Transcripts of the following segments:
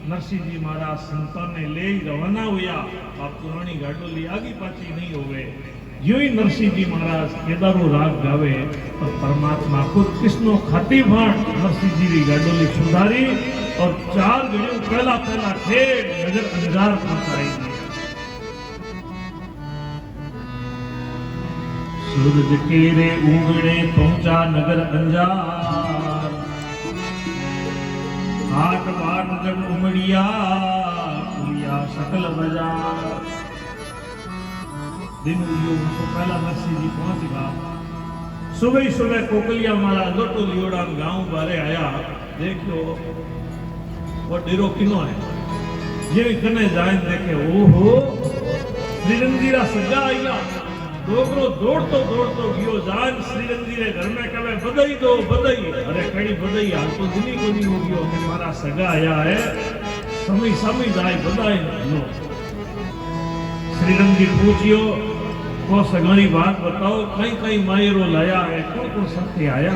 नरसिंह जी महाराज संतान ने ले रवाना हुआ। आप पुरानी गाडोली आगे पाछी नहीं होवे। यूं ही नरसिंह जी महाराज केदारो राग गावे और परमात्मा खुद कृष्णो खाती भाण नरसिंह जी की गाडोली सुधारी और 4 घड़ियों पहला पहला ठेठ नगर अंजार पहुंचाई। सूरज केरे उगड़े पहुंचा नगर अंजार। हाट बाट जब उमड़िया खुलिया सकल बाजार। दिन उड़ियो तो पहला नरसिंह जी पहुंच गया। सुबह ही सुबह कोकलिया मारा लोटो लियोड़ा गांव बारे आया। देखो वो डेरो किनो है। ये कने जाए देखे ओहो श्रीरंजीरा सजा आया। डोगरो दौड़तो दौड़तो गयो जान श्रीरंजीरे घर में कहे बधाई दो बधाई। अरे कड़ी बधाई हाल तो दिनी को नहीं हो गयो कि मारा सगा आया है। समय समय जाए बधाई लो। श्रीरंग जी पूछियो को सगानी बात बताओ कई कई मायरो लाया है कौन सत्य आया।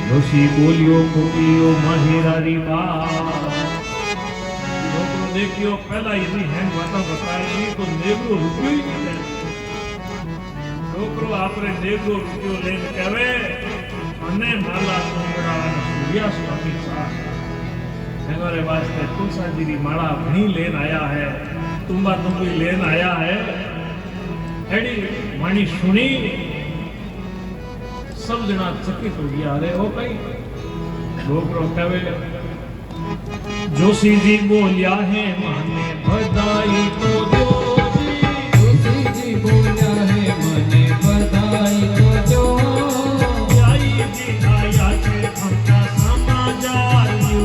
जोशी बोलियो कोकियो माहेरारी बात। देखियो पहला यदि हैंग बाता बताएगी तो नेगरो रुपयो ही नहीं है। डोकरो आपरे नेगरो रुपयो लेने कहे अने माला कोंबड़ा सूर्या स्वामी साथ हमारे वास्ते तुलसा जी की माला भणी लेन आया है। तुम्बा तुम्बी लेन आया है। एडी वाणी सुनी सब जना चकित हो गया। अरे ओ कई डोकरो कहे जोशी जी बोलिया है माने बधाई तो जोशी जी बोलिया है माने बधाई तो जो आई जी आया के हमका समाचार यो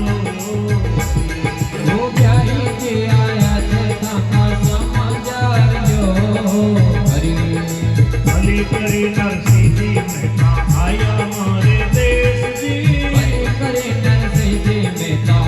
वो आई जी आया के हमका समाचार यो हरि भली करी नरसिंह जी मेहता आया मारे देश जी। भली करे नरसिंह जी मेहता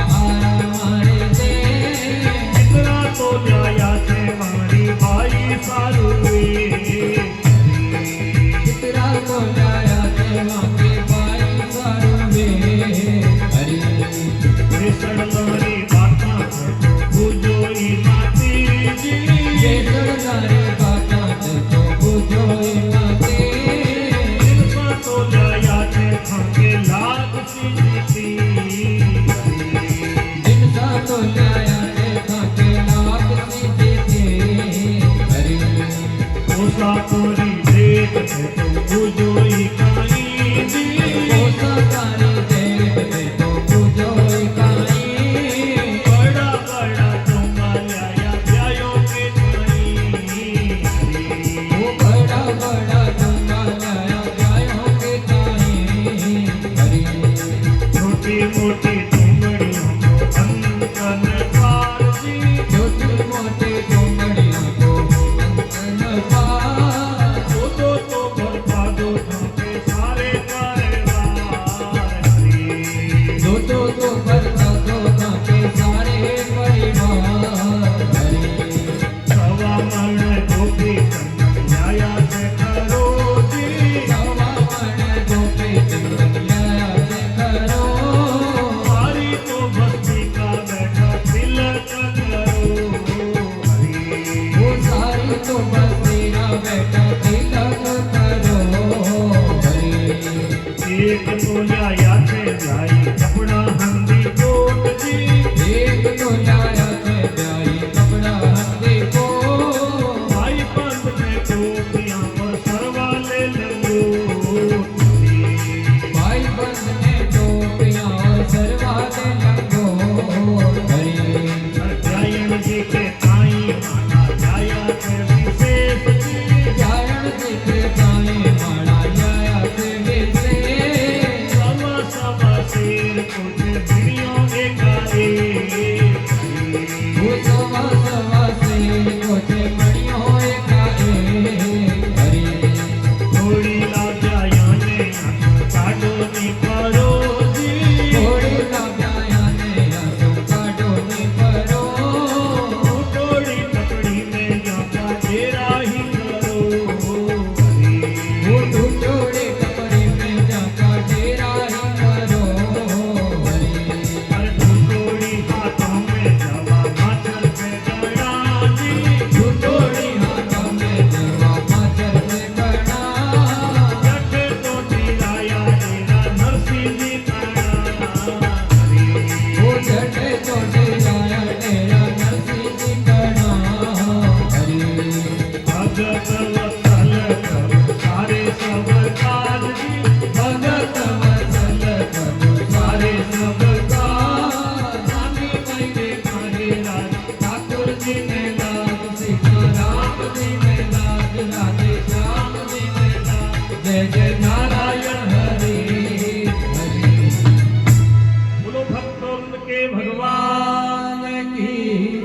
भगवान की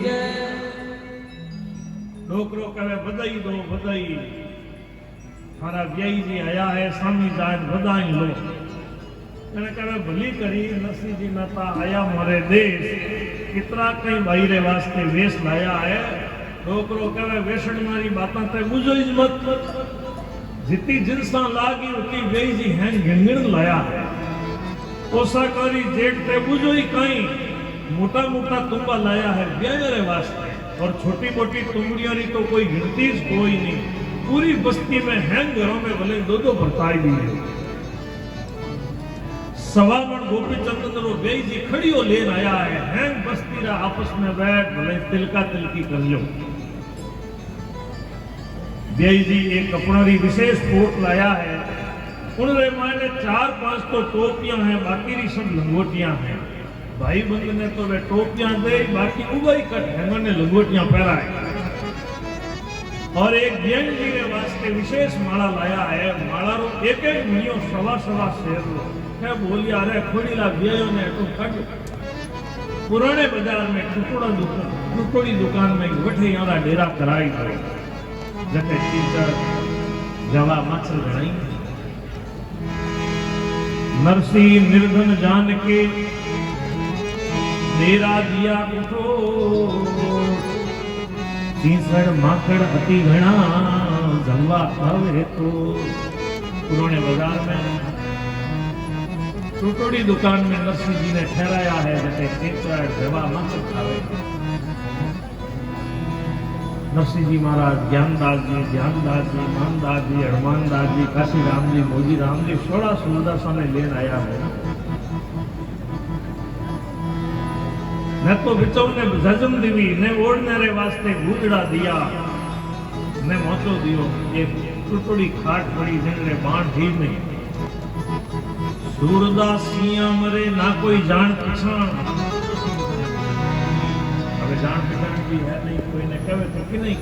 जय। डोकरो कहे बधाई दो बधाई, थारा व्याई जी आया है स्वामी जान बधाई लो। मैंने कहा भली करी नरसिंह जी नाता आया मोरे देश, कितना कई भाई रे वास्ते वेश लाया है। डोकरो कहे वेषण मारी बातें ते बुझो ही मत, जितनी जिनसा लागी उतनी व्याई जी हैं गंगण लाया है। ओसा करी जेठ ते बुझो ही कहीं मोटा मोटा तुम्बा लाया है ब्याह वास्ते, और छोटी मोटी तुमड़ियों तो कोई गिनती कोई नहीं। पूरी बस्ती में हैं घरों में भले दो दो भरताई भी है। सवामण गोपी चंद्र रो बेई जी खड़ियो लेन आया है। हैं बस्ती रा आपस में बैठ भले तिलका तिलकी कर लो। बेई जी एक कपड़ों विशेष कोट लाया है। उनरे मायने 4-5 तो टोपियां हैं, बाकी री सब लंगोटियां हैं। भाई बंद ने तो वे टोपियां दे, बाकी उबाई कट है ने लंगोटियां पहराए। और एक जैन जी के वास्ते विशेष माला लाया है। माला रो एक एक मियो सवा शेर लो है। बोलिया रे खोड़ीला व्यायो ने तो कट पुराने बाजार में टुकड़ी दुकान में वठे यारा डेरा कराई दो। जते टीचर जवा मच्छर गणाई नरसी निर्धन जान के डेरा दिया उठो। तीसड़ माकड़ अति घना जंगवा आवे तो। पुराने बाजार में टुकड़ी दुकान में नरसिंह जी ने ठहराया है। जैसे टीचर जवा मच्छर खावे। नरसिंह जी महाराज ज्ञानदास जी, ध्यानदास जी, मानदास जी, हनुमानदास जी, काशीराम जी, मोजीराम जी 16 सुंदरसा ने लेन आया है। न तो बिचौ ने जजम दीवी ने ओढ़ने रे वास्ते गुजड़ा दिया ने मोचो दियो। ये टुटड़ी खाट पड़ी जिनरे बाण ही नहीं। सूरदास सिया मरे ना कोई जान पहचान। अब जान पहचान भी है नहीं, कोई ने कहे तो कि नहीं।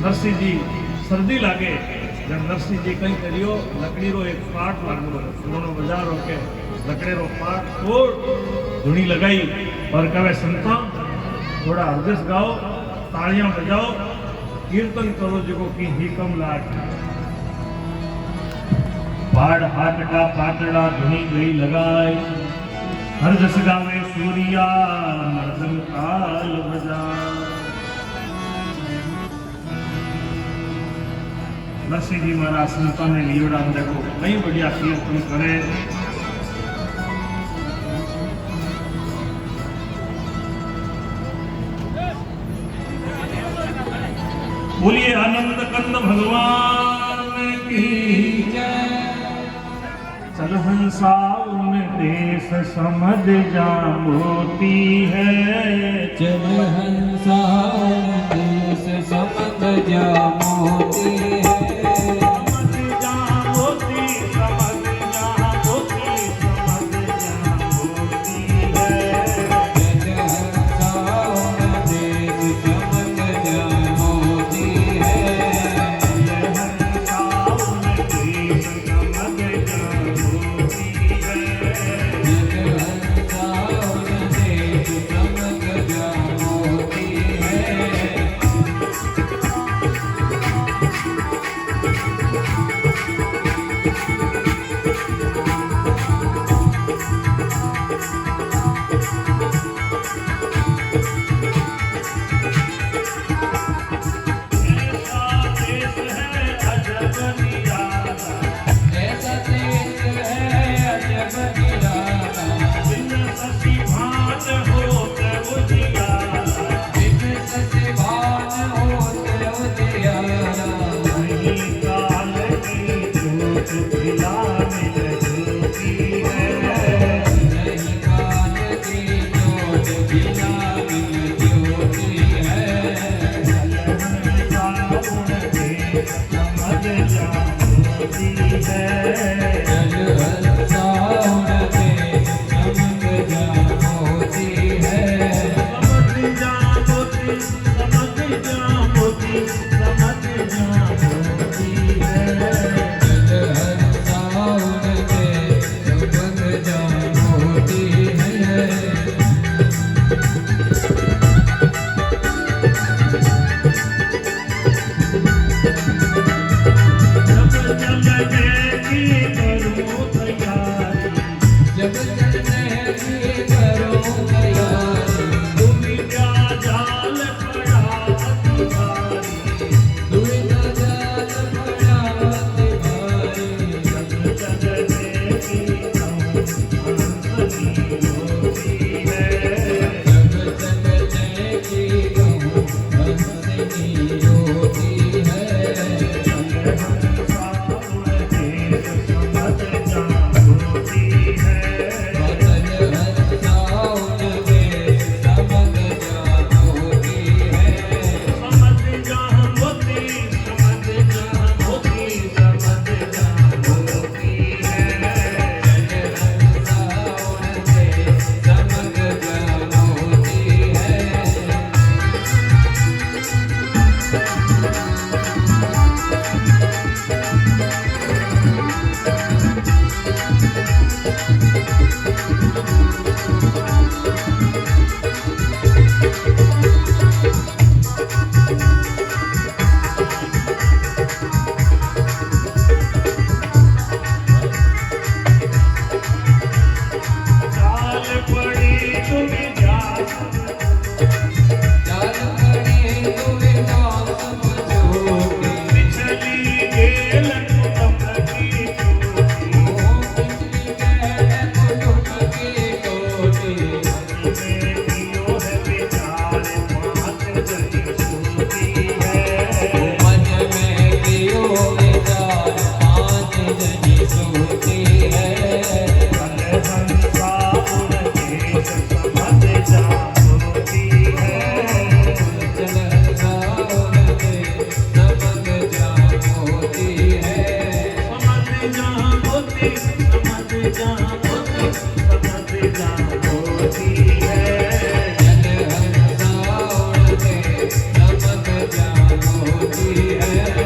नरसिंह जी सर्दी लागे, जब नरसिंह जी कहीं करियो लकड़ी रो एक पाट लागो, दोनों बाजार होके लकड़े रो पाट तोड़ धुनी लगाई और कहे संतान थोड़ा हरदस गाओ, तालियां बजाओ, कीर्तन करो जो की ही कम लाट। पाड़ हाटड़ा पाटड़ा धुनी गई लगाई, हरदस गावे सूरिया मर्दन ताल बजा। नरसिंह जी महाराज संतान ने लियोड़ा देखो कई बढ़िया कीर्तन करे। बोलिए आनंद कंद भगवान की जय। चल हंसाउन देश समझ जा मोती है। चल हंसाउन देश समझ जा मोती है। जामोती है जल हंसा उड़ते चमक जामोती है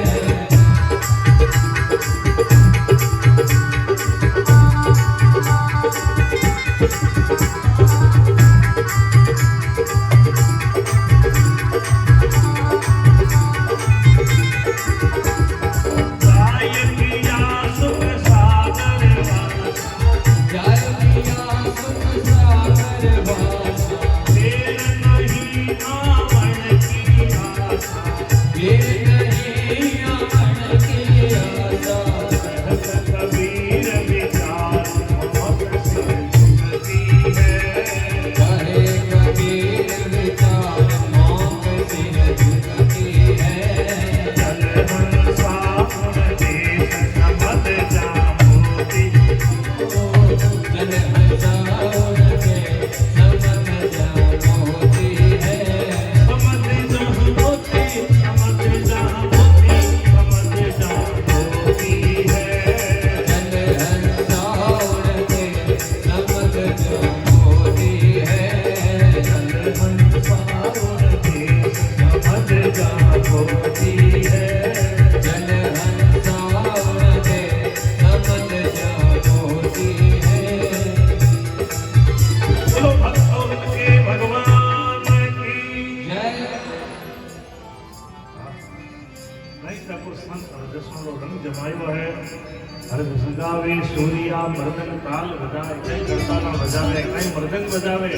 सूर्या मृदंग ताल बजावे कई करताला बजावे कई मृदंग बजावे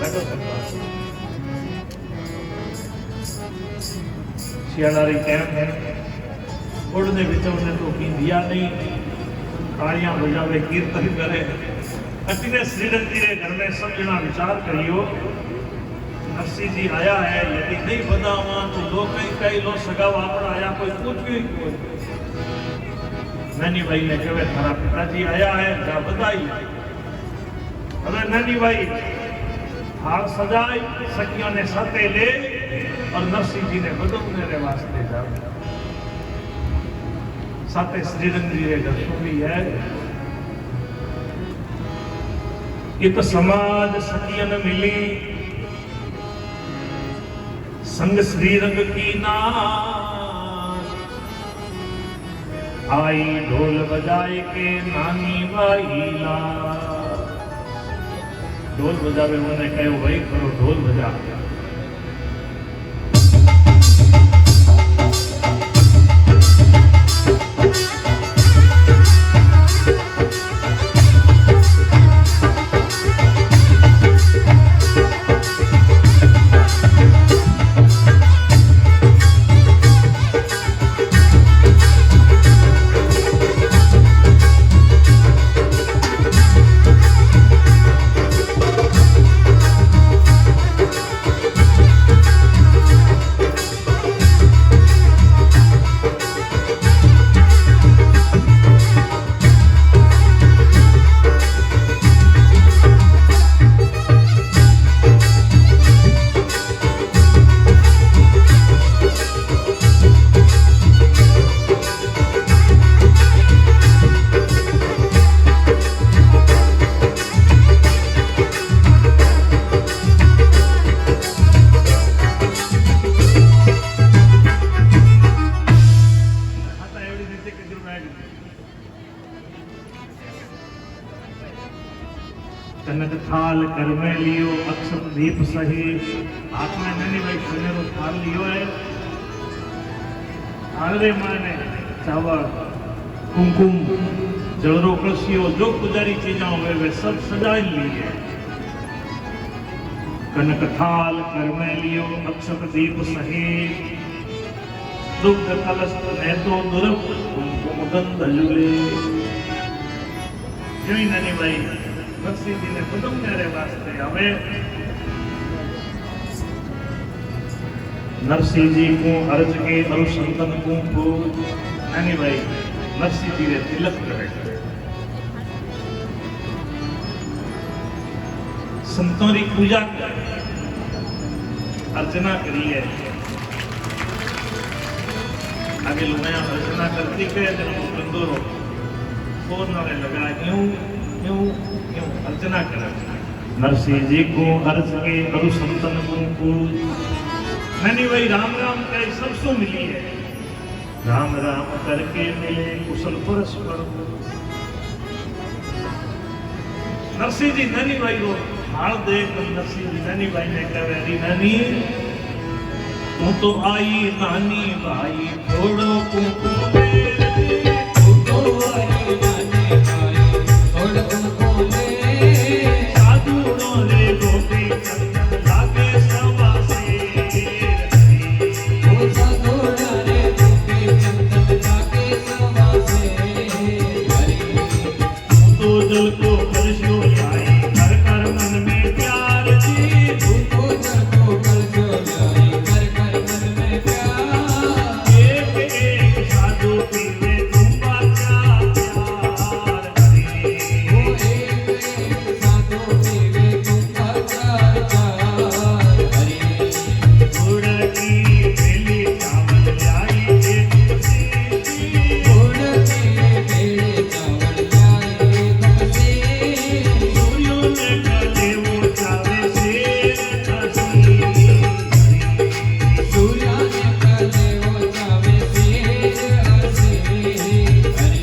बैठो शियालारी कैंप है उड़ने बिचों ने तो की दिया नहीं तालियां बजावे कीर्तन करे अतिने श्रीरंग जी रे घर में सब जना विचार करियो नरसिंह जी आया है यदि नहीं बतावा तो लोग कई लोग सगा वापड़ आया कोई पूछ भी कोई नैनी भाई ने कहे थारा पिताजी आया है जा बधाई अरे नैनी भाई हार सजाई सखियों ने साथे ले और नरसिंह जी ने बदलने रे वास्ते जा साथे श्रीरंग जी रे दर्शनी है ये तो समाज सखियों ने मिली संग श्रीरंग की ना आई ढोल बजाए के नानी वाईला ढोल बजावे उन्होंने कहे वही करो ढोल बजा कनक थाल कर में लियो अक्षत दीप सही हाथ में नैनी भाई सुनेरो थाल लियो है थाल माने चावल कुमकुम जलरो कलसियो जो पुजारी चीजा हुए वे सब सजा लिए कनक थाल कर में लियो अक्षत दीप सही दुग्ध कलश नेतो दुर्भ कुमकुम गंध जुले जोई नैनी भाई नरसिंह जी ने खुदम मेरे वास्ते हवे नरसिंह जी को अर्ज के अनुसंतन को नानी भाई नरसिंह जी ने तिलक करे संतों की पूजा अर्चना करी है आगे लुगाया अर्चना करती के जन्म बंदोरो फोन नाले लगा यूं यूं अर्चना करें। नरसिंह जी को अर्ज के अरु संतन को नैनी भाई राम राम कहे सब सो मिली है। राम राम करके मिले कुशल परस्पर। नरसिंह जी नैनी भाई को हाल देख नरसिंह जी नैनी भाई ने कहे अरे नैनी तू तो आई नानी भाई थोड़ो कुकू तू तो आई नानी भाई थोड़ो कुकू साधु रे गोपी चंदन लागे सवा से ओ साधु रे गोपी चंदन लागे सवा से तो जल को कलशो लाई कर कर मन में प्यार जी तू तो जल को कलशो लाई कर कर मन में प्यार एक एक साधु पीवे तुम्बा प्यार हरी ओ एक एक साधु पीवे तुमका चार चार हरि गुड़ की बेली चावल लाई एक खुशी गुड़ के बेले चावल लाई तुमसे सूर्यों ने गले वो चावे से हसी सूर्या ने कले वो चावे से हसे हरि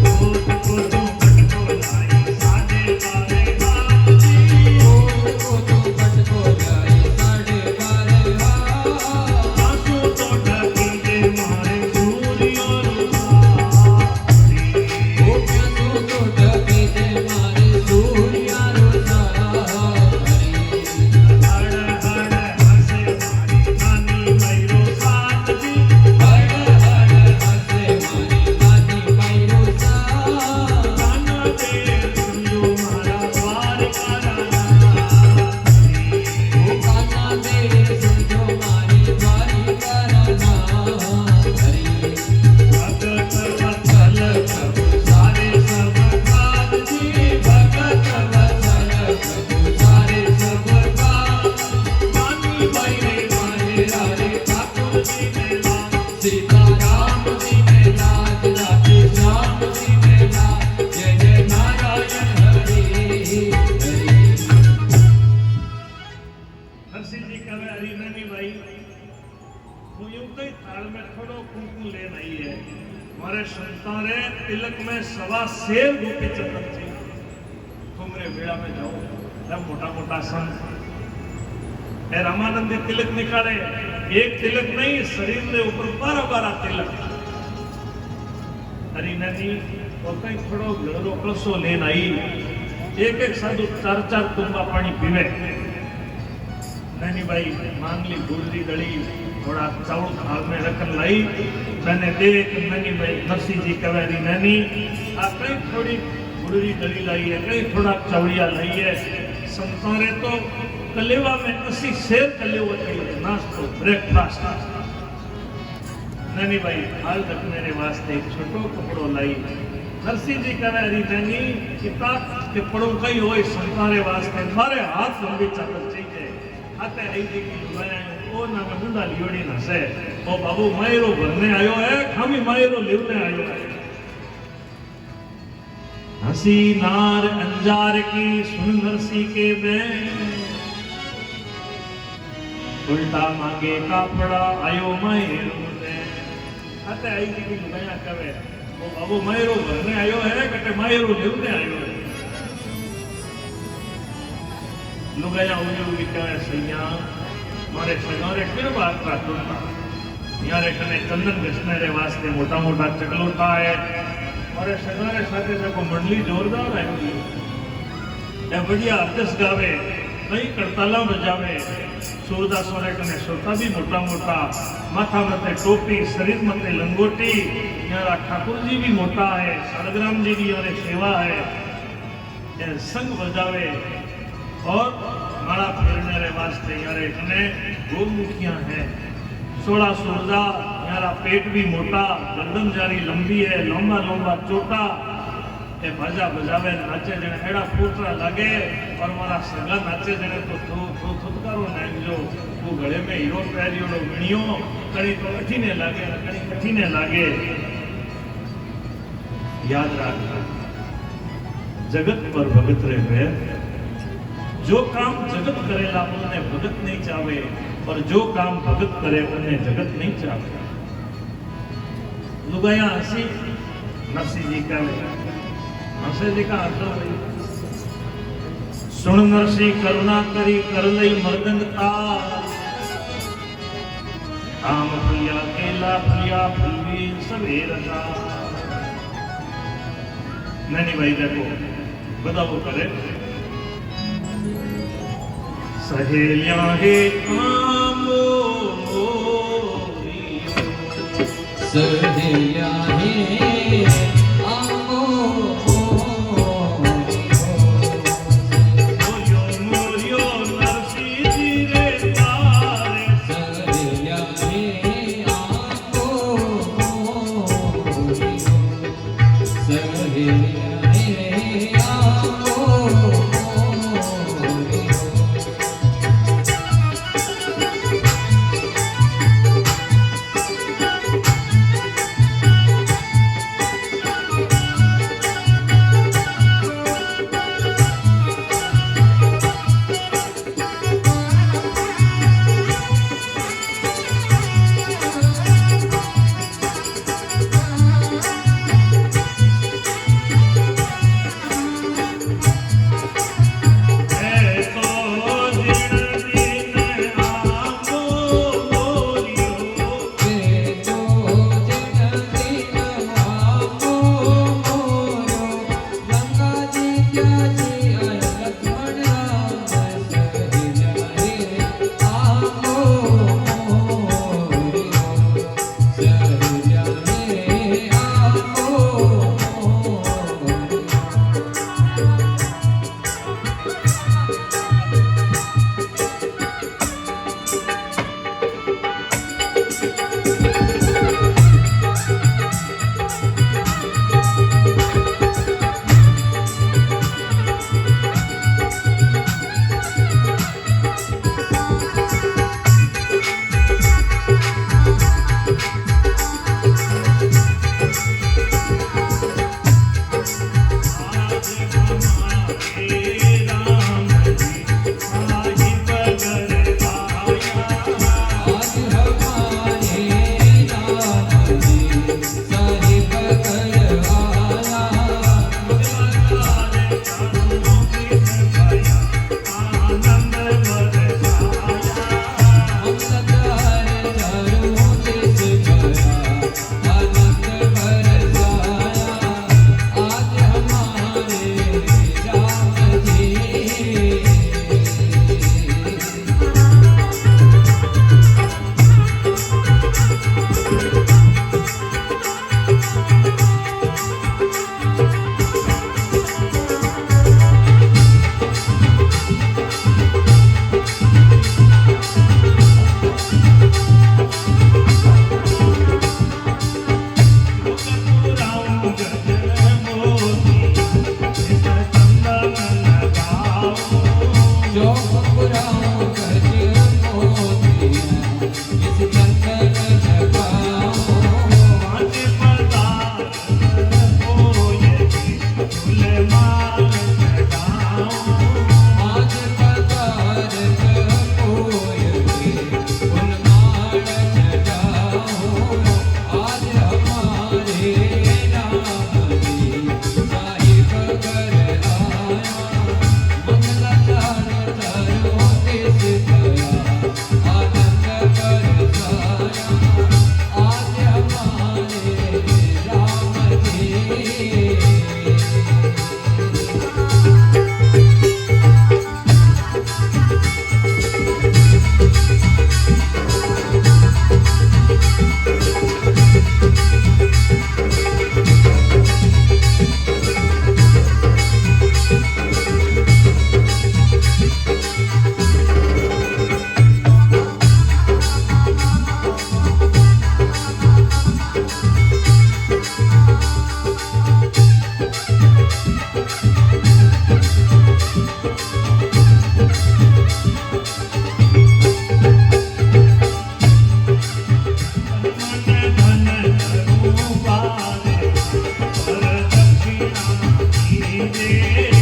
कोट को तो कटको लाई साढ़े बारे बाजी को तो कट को लाई 12:30 आंसू तो ढकी दे मारे सूर्यों रुसारी ओ प्यासो तो ढके दे मारे सूर्या रोसा हरि हड़ हड़ हंसे मारी नानी मैरो साथ जी हर हर हसे मारी नानी माई रोसा काना दे सुनियो मारा द्वार कराना ओ काना दे समझो मारी द्वारी कराना हरि भगत वत्सल प्रभु सारे सब काज जी भगत वत्सल प्रभु सारे सब काज नानी मैरे मारे राधे ठाकुर जी ने लाज सीता राम जी ने लाज राधे श्याम जी ने लाज जय जय नारायण हरि हरि नरसिंह जी कहे अरे नैनी भाई तू यूं कई थाल में थोड़ो कुंकू ले नहीं है मारे संतारे तिलक में सवा शेर गोपी चंदन जी तुमरे बेड़ा में जाओ जब मोटा मोटा संत ए रामानंदी तिलक निकाले एक तिलक नहीं शरीर के ऊपर 12-12 तिलक अरे नैनी और कहीं थोड़ो घड़ो कलसो लेन आई एक एक साधु 4-4 तुम्बा पानी पीवे नैनी भाई मांगली गुड़री दड़ी थोड़ा चावल थाल में रखन लाई मैंने देख नैनी भाई नरसिंह जी कहे रही नैनी आ कहीं थोड़ी गुड़री दड़ी लाई है कहीं थोड़ा चवड़िया लाई है संतारे तो कलेवा में 80 शेर कलेवा चाहिए नाश्तो ब्रेकफास्ट नैनी भाई हाल तक मेरे वास्ते एक छोटो कपड़ो लाई नरसिंह जी कहे रही नैनी किताब के पड़ो कई हो संतारे वास्ते मारे हाथ लंबी चादर चाहिए आते आई जी की लुगाया ओ ना मैं मुंडा लियोड़ी ना से ओ बाबू मायरो भरने आयो है खामी मायरो लेवने आयो है हंसी नार अंजार की सुन नरसिंह के बैन उल्टा मांगे कापड़ा आयो मायरो ने आते आई जी की लुगाया कहे ओ बाबू मायरो भरने आयो है कटे मायरो लेवने आयो है लुगाया उन्हें कहे सैया मारे सगारे फिर बात का टूटा यारे कने चंदन घसने रे वास्ते मोटा मोटा चकलोटा है मारे सगारे साथे से को मंडली जोरदार है ये बढ़िया अर्थस गावे कई करताला बजावे सूरदास वाले कने सोता भी मोटा मोटा माथा मते टोपी शरीर मते लंगोटी यारा ठाकुर जी भी मोटा है सालग्राम जी की यारे सेवा है ये संग बजावे और माला फेरने रे वास्ते यारे कने गोमुखियां हैं 16 सूरदा यारा पेट भी मोटा गर्दन जारी लंबी है लंबा लंबा चोटा ए भजा बजावे नाचे जने एड़ा फूटरा लागे और मारा संगा नाचे जने तो थुतकारो नाच जो वो गले में हीरो पैरियोड़ो विणियो कड़ी तो कठिने लागे कड़ी कठिने लागे याद रखना जगत पर भगत रहे। जो काम जगत करेला उन्हें भगत नहीं चाहे, और जो काम भगत करे उन्हें जगत नहीं चाहे। लुगाया हंसी नरसिंह जी का नरसिंह जी का हंसो सुन नरसिंह करुणा करी कर लई मर्दंग तार। आम फुलिया केला फुलिया फुलवी सवेर था। नहीं भाई देखो बता वो करे सहेलियां हे आमो सहेलियां हे आमो मोरियो मोरियो नरसिंह जी रे तारे। सहेलियां हे आमो सहेलियां हे आमो दक्षिणा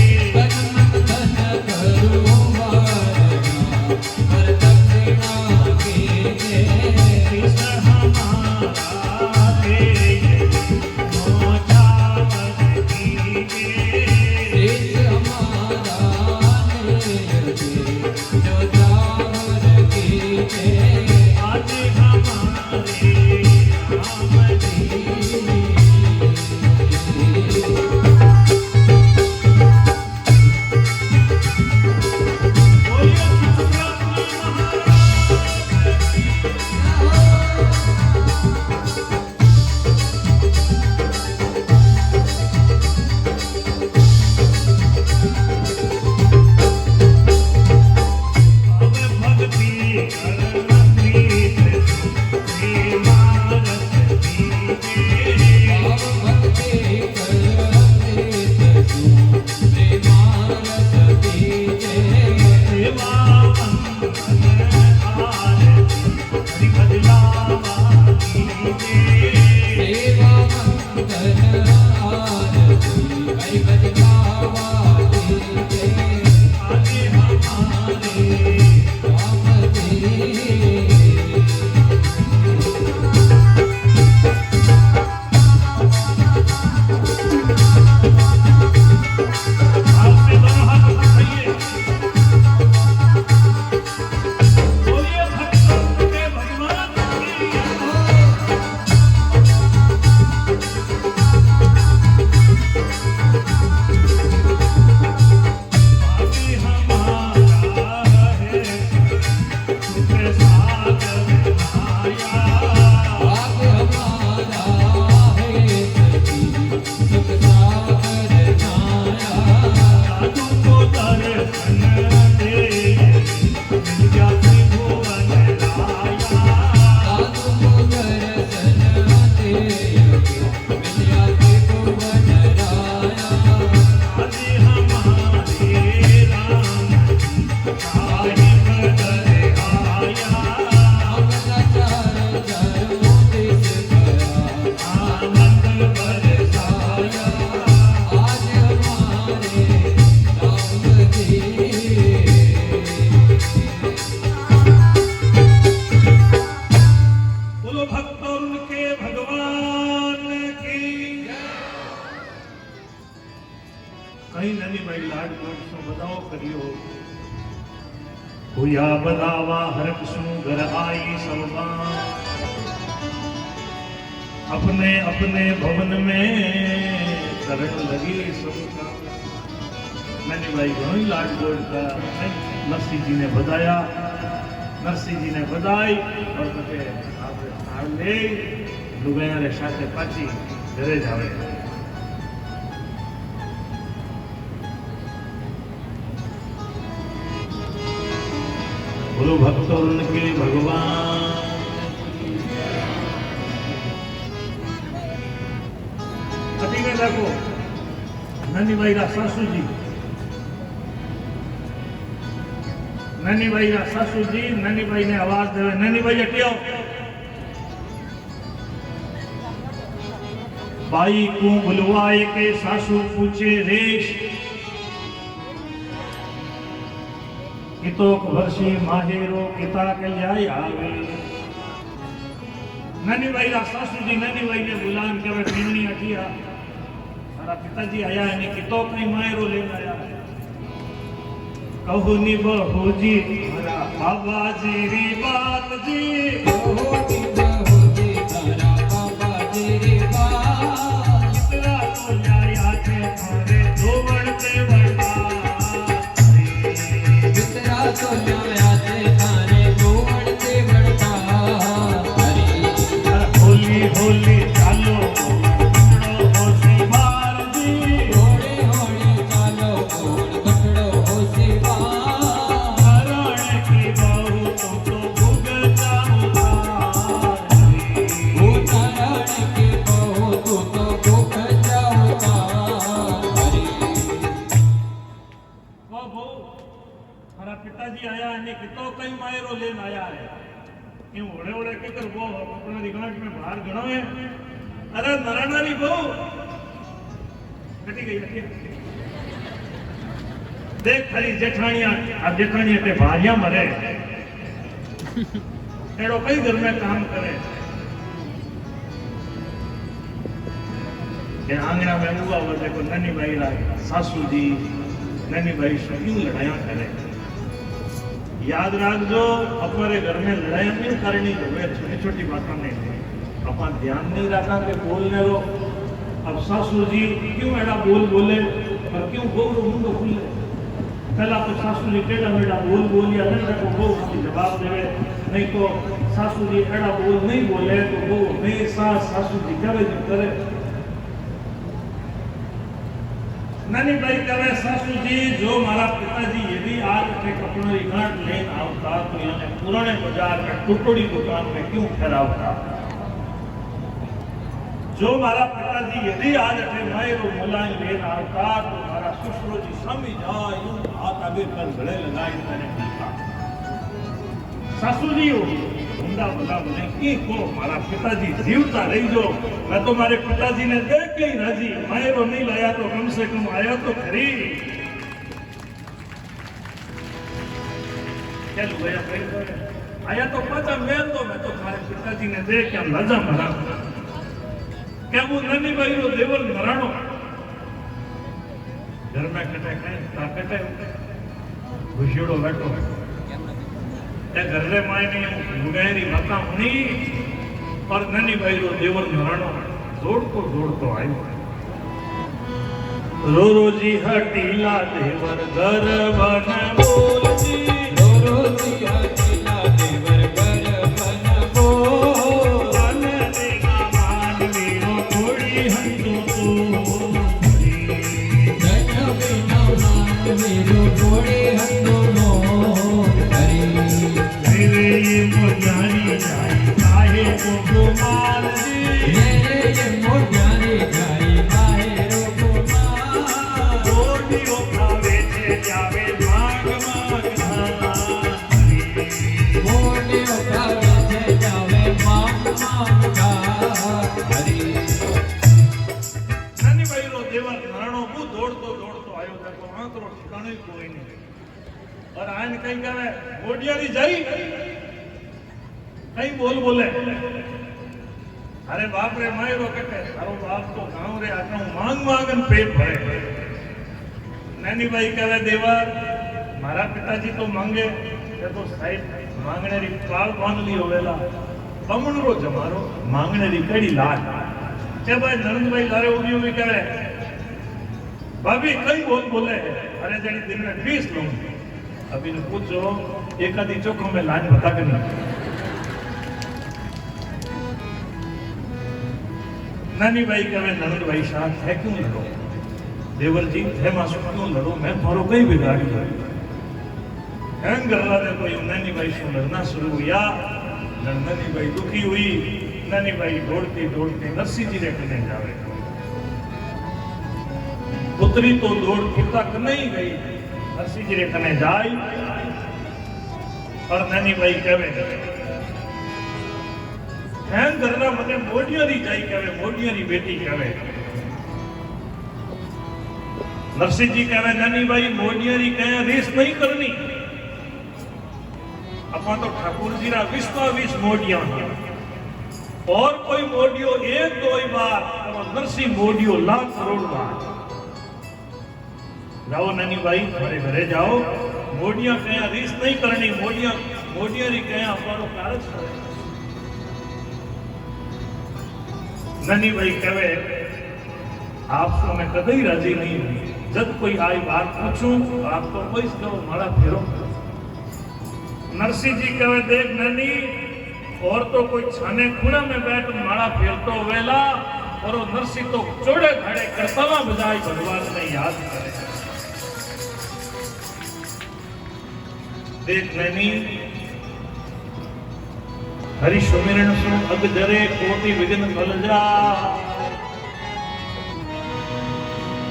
भाई लाड कोट सो बधाओ करियो हुया बधावा हरक सु घर आई सबा अपने अपने भवन में करण लगी सबका। मैंने भाई घणो ही लाड कोट का नरसिंह जी ने बधाया, नरसिंह जी ने बधाई और कहे आप ले लुगाया रे साथे पाची घरे जावे। बोलो भक्तों उनके भगवान। अभी में देखो ननी भाई रा सासू जी, ननी भाई रा सासू जी ननी भाई ने आवाज देवे, ननी भाई हटियो। भाई को बुलवाए के सासू पूछे रेश कितोक वर्षी माहेरो किता कल्याय आवे। ननी भाई रा सासू जी ननी भाई ने बुलान के वे पीमनी अटिया सारा पिताजी आया है ने कितोक नहीं माहेरो लेने आया। कहू नी बहू जी मारा बाबा जी री बात जी, कहू नी बहू जी तारा बाबा जी री बात। कितना तो न्याया थे थारे दो बढ़ते बढ़ता, कितना तो न्याया थे थारे दो बढ़ते बढ़ता। होली होली चालो कपड़ो होशी मार जी, होली होली चालो कोण कपड़ो होशी मार। हरण की बहू तो भुग जाऊंगा, वो हरण की बहू तो भूख जाऊंगा। वो बहू हमारा पिताजी आया है ने कितो कई मायरो लेन आया है। क्यों ओड़े ओड़े के कर वो अपना दिगांठ में बाहर गणो है। अरे नराना री बहू कटी गई देख खरी जेठानिया अब जेठानिया ते भारिया मरे एड़ो कई घर में काम करे ये आंगना में हुआ वो देखो ननी भाई रा सासू जी ननी भाई से क्यों लड़ाइयां करे। याद रखो हमारे घर में लड़ाई नहीं करनी है, छोटी छोटी बातों में अपन ध्यान नहीं रखा कि बोलने रो। अब सासू जी क्यों एड़ा बोल बोले और क्यों बहु मुंडो खुले। पहला तो सासू जी टेढ़ा मेढ़ा बोल बोलिया नहीं रखो बहु की जवाब देवे, नहीं तो सासू जी एड़ा बोल नहीं बोले तो बहु हमेशा सासू जी करे जो करे। ननी भाई कहे सासू जी जो मारा पिताजी यदि आज के कपड़ों की गांठ लेन आवता तो यानी पुराने बाजार में टुकड़ी दुकान में क्यों ठहरावता। जो मारा पिताजी यदि आज अठे मायरो मुलायम लेन आवता तो मारा ससुरो जी समझ जाए यूं हाथ आगे कर गले लगाई मैंने पूछा सासू जी हो हुंडा बुला बोले की को मारा पिताजी जीवता रही जो मैं तो मारे पिताजी ने देख के ही राजी मायरो नहीं लाया तो कम से कम आया तो खरी। क्या लुगाया आया तो पाचा मेल दो मैं तो मारे पिताजी ने देख के लजा मरा क्या वो ननी भाई रो देवर मरानो घर में कटे ताकते घुसियोड़ो बैठो घर रे मायने लुगायरी माता हुनी और ननी भाई रो देवर मरानो दौड़तो आयो। रो रोजी हटीला देवर घर बन बोल जी, रो रोजी हटीला देवर घर बन बोल। मन देगा मान वीरो थोड़ी हंसो तो धन बिना मान वीरो थोड़ी हंसो मेरे ये मोजारी जाई काहे को कुमार जी, मेरे ये मोजारी जाई काहे रो कुमार। गोटियों खावे थे जावे मांग मांग गोटियों खावे थे जावे मांग मांग हरी। ननी भाई रो देवर नारायणो को दौड़तो आयो देखो आंतरो ठिकाने कोई नहीं और आन कहीं कहे गोटियारी जाई कहीं बोल बोले अरे बाप रे मायरो कहते सारो बाप तो गांव रे आता मांग मांगन पेट भरे नैनी भाई कहे देवर मारा पिताजी तो मांगे ये तो साहिब मांगने री पाल बांध ली होवेला बमणरो जमारो मांगने री कड़ी लाल के भाई नंद भाई लारे उभी उभी कहे भाभी कई बोल बोले अरे जड़ी दिन में 20 लूंगी अभी ने पूछो एक आधी चोखों में लाज बता के नहीं नानी भाई कहे नंद भाई साथ है क्यों लड़ो देवर जी है मासू क्यों लड़ो मैं थारो कई बिगाड़ी गल्ला ने कोई नानी भाई से लड़ना शुरू हुआ नानी भाई दुखी हुई नानी भाई दौड़ती दौड़ती नरसिंह जी रे कने जावे पुत्री तो दौड़ तक नहीं गई नरसिंह जी रे कने जाई और नानी भाई कहे हैन गल्ला मने मोडिया री जाई कहे मोडिया री बेटी कहे नरसिंह जी कहे नानी भाई मोडिया री कहे रेस नहीं करनी अपना तो ठाकुर जी रा 20 मोडिया और कोई मोडियो एक दो बार और नरसिंह मोडियो लाख करोड़ बार जाओ नानी भाई हमारे घरे जाओ मोडिया कहे रेस नहीं करनी मोडिया री कहे हमारो कारज करे नानी भाई कहे आपको मैं कभी राजी नहीं हुई जब कोई आई बात पूछूं तो आपको कोई कहो माड़ा फेरो नरसिंह जी कहे देख ननी और तो कोई छाने खुणा में बैठ माड़ा फेरतो वेला और वो नरसिंह तो चोड़े घड़े करतवा बजाई भगवान ने याद करे देख ननी हरि सुमिरन सु अग जरे कोटि विघ्न फल जा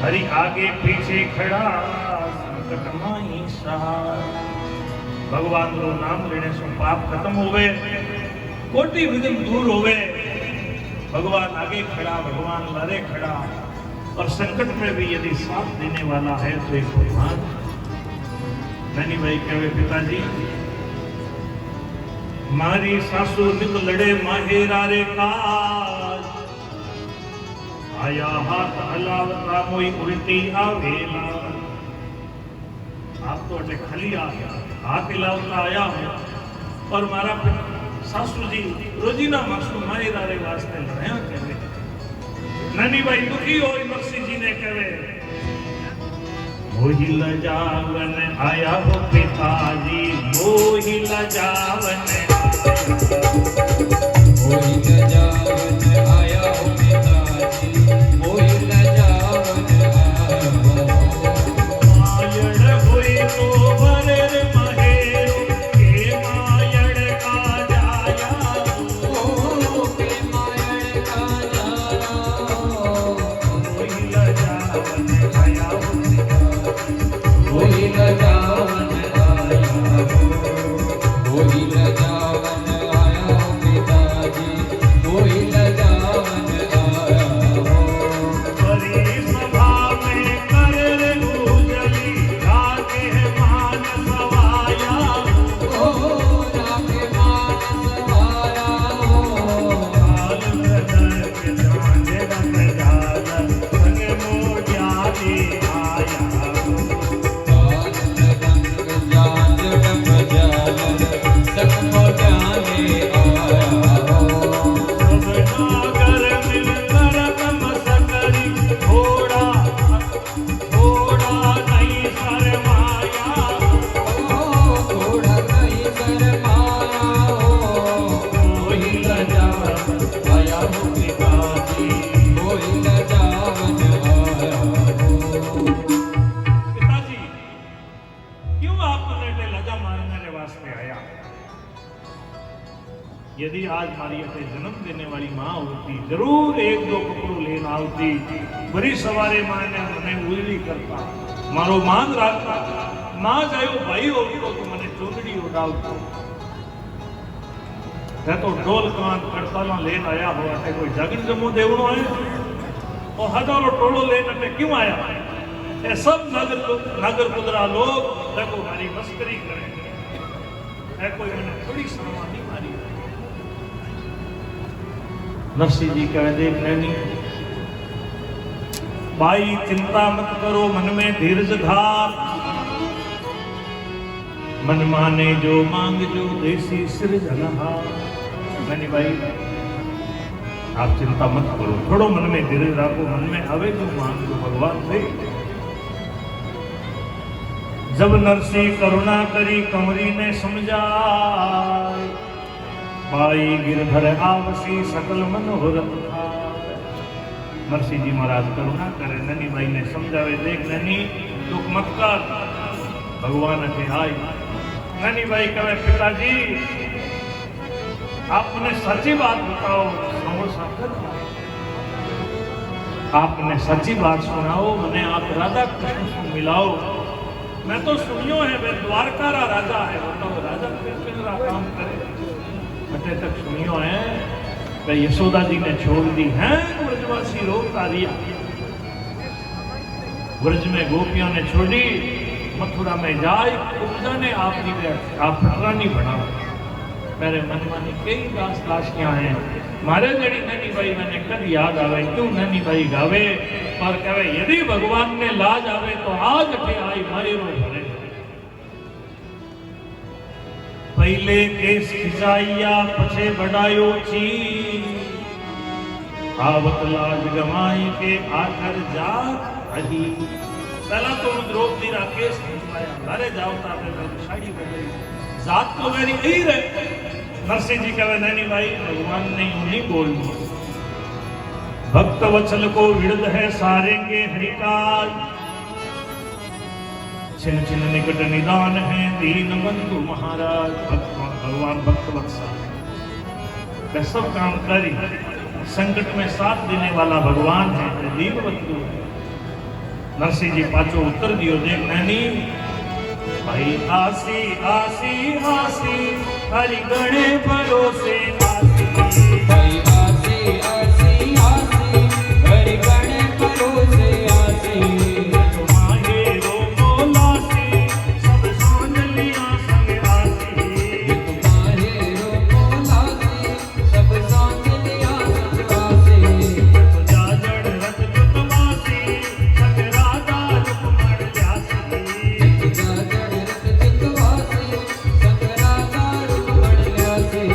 हरि आगे पीछे खड़ा संकट माही सहाय भगवान रो नाम लेने से पाप खत्म होवे कोटि विघ्न दूर होवे भगवान आगे खड़ा भगवान लारे खड़ा और संकट में भी यदि साथ देने वाला है तो एक भगवान नैनी भाई कहे पिताजी मारी सासू नित लड़े माहेरा रे काज आया हाथ हलावता मोई उल्टी आवेला आप तो अटे खली आ गया हाथ हिलावता आया हूं और मारा सासू जी रोजीना मासू माहेरा रे वास्ते लड़या कहे नैनी भाई दुखी हो नरसिंह जी ने कहे मोहि लजावन आया हो पिताजी मोहि लजावन मोहि लजावन आया हो पिताजी मोहि लजावन आया हो मायड़ होई तो भरेर महेरो के मायड़ का जाया ओ के मायड़ का जाया मोहि लजावन आया हो मोहि लजावन आया हो मोहि लजावन आया हो पिताजी मोहि लजावन आया हो बड़ी सभा में कर गुजली रागे मान सवाया ओ रागे मानस आया हो काल बदल के जाने रख जाल संग मोडिया दे आया काल रंग जान डब जालन सक मोजाने आया हो नागर मिलकर कम सकरी थोड़ा नहीं शर्माया थोड़ा नहीं शर्माया हो मोहि लजावन आया हो पिताजी मोहि लजावन आया हो पिताजी क्यों आपने ते लजा मारने के वास्ते आया यदि आज मारी अटे जन्म देने वाली माँ होती जरूर एक दो कपड़ों लेना आवती बड़ी सवारे माँ ने मने उजली करता मारो मान राखता ना जायो भाई होतो तो मने चोंदड़ी उड़ावतो मैं तो ढोल कान करताला लेन आया हो अटे कोई जगन जमो देवनो है और हजारों टोलो लेन अटे क्यों आया ये सब नगर कुदरा लोग देखो हमारी मस्करी करे है कोई मैंने थोड़ी शर्मा नहीं मारी नरसिंह जी कह देख नैनी भाई चिंता मत करो, मन में धीरज धार, मन माने जो मांग जो देसी सृजनहार। मैंने भाई आप चिंता मत करो, थोड़ो मन में धीरज रखो, मन में आवे जो मांग जो भगवान दे। जब नरसी करुणा करी कमरी ने समझाए, पाई गिरधर आवसी सकल मनोहर थाय। नरसी जी महाराज करुणा करे, ननी भाई ने समझावे, देख ननी दुख मत कर, भगवान के आई। ननी भाई कहे पिताजी आपने सच्ची बात बताओ, आपने सच्ची बात सुनाओ, मैंने आप राधा कृष्ण से मिलाओ। मैं तो सुनियो है वे द्वारका रा राजा है, बताओ राजा कृष्ण का काम करे। बटे तक सुनियो है वे यशोदा जी ने छोड़ दी है, ब्रजवासी रोग कार्य ब्रज में गोपियों ने छोड़ी, मथुरा में जाए उपजा ने आपकी आप रानी बनाओ। मेरे मन मानी कई दास दासियां हैं, मारे जड़ी ननी भाई मैंने कद याद आवे, क्यों ननी भाई गावे पर कहे यदि भगवान ने लाज आवे तो आज के आई मारी रो भरे। पहले केस खिंचाइया पछे बढ़ायो ची, आवत लाज गमाई के आकर जात अही। पहला तो द्रौपदी रा केस खिंचवाया, अरे जाओ तापे साड़ी बदली, जात तो मेरी यही रहे। नरसिंह जी कहे नैनी भाई भगवान ने यूं नहीं बोलनी, भक्त वत्सल को विरध है सारेंगे हरिकाल, छिन छिन निकट निदान है दीन बंधु महाराज। भगवान भक्त वत्सल वे सब काम करी, संकट में साथ देने वाला भगवान है, दीन बंधु है। नरसिंह जी पाछो उत्तर दियो, देख नैनी भाई आसी आसी आसी हरि गणे भरोसे आसी, भाई आसी आसी आसी हरि गणे भरोसे आसी। तुम्हारे रो लासी सब सांझ लिया संग आसी, तुम्हारे रो लासी सब सांझ लिया संग आसी। तुझा जड़ रत जुतवासी संग राधा रुक्मण ल्यासी, तुझा जड़ रत जुतवासी संग राधा रुक्मण ल्यासी।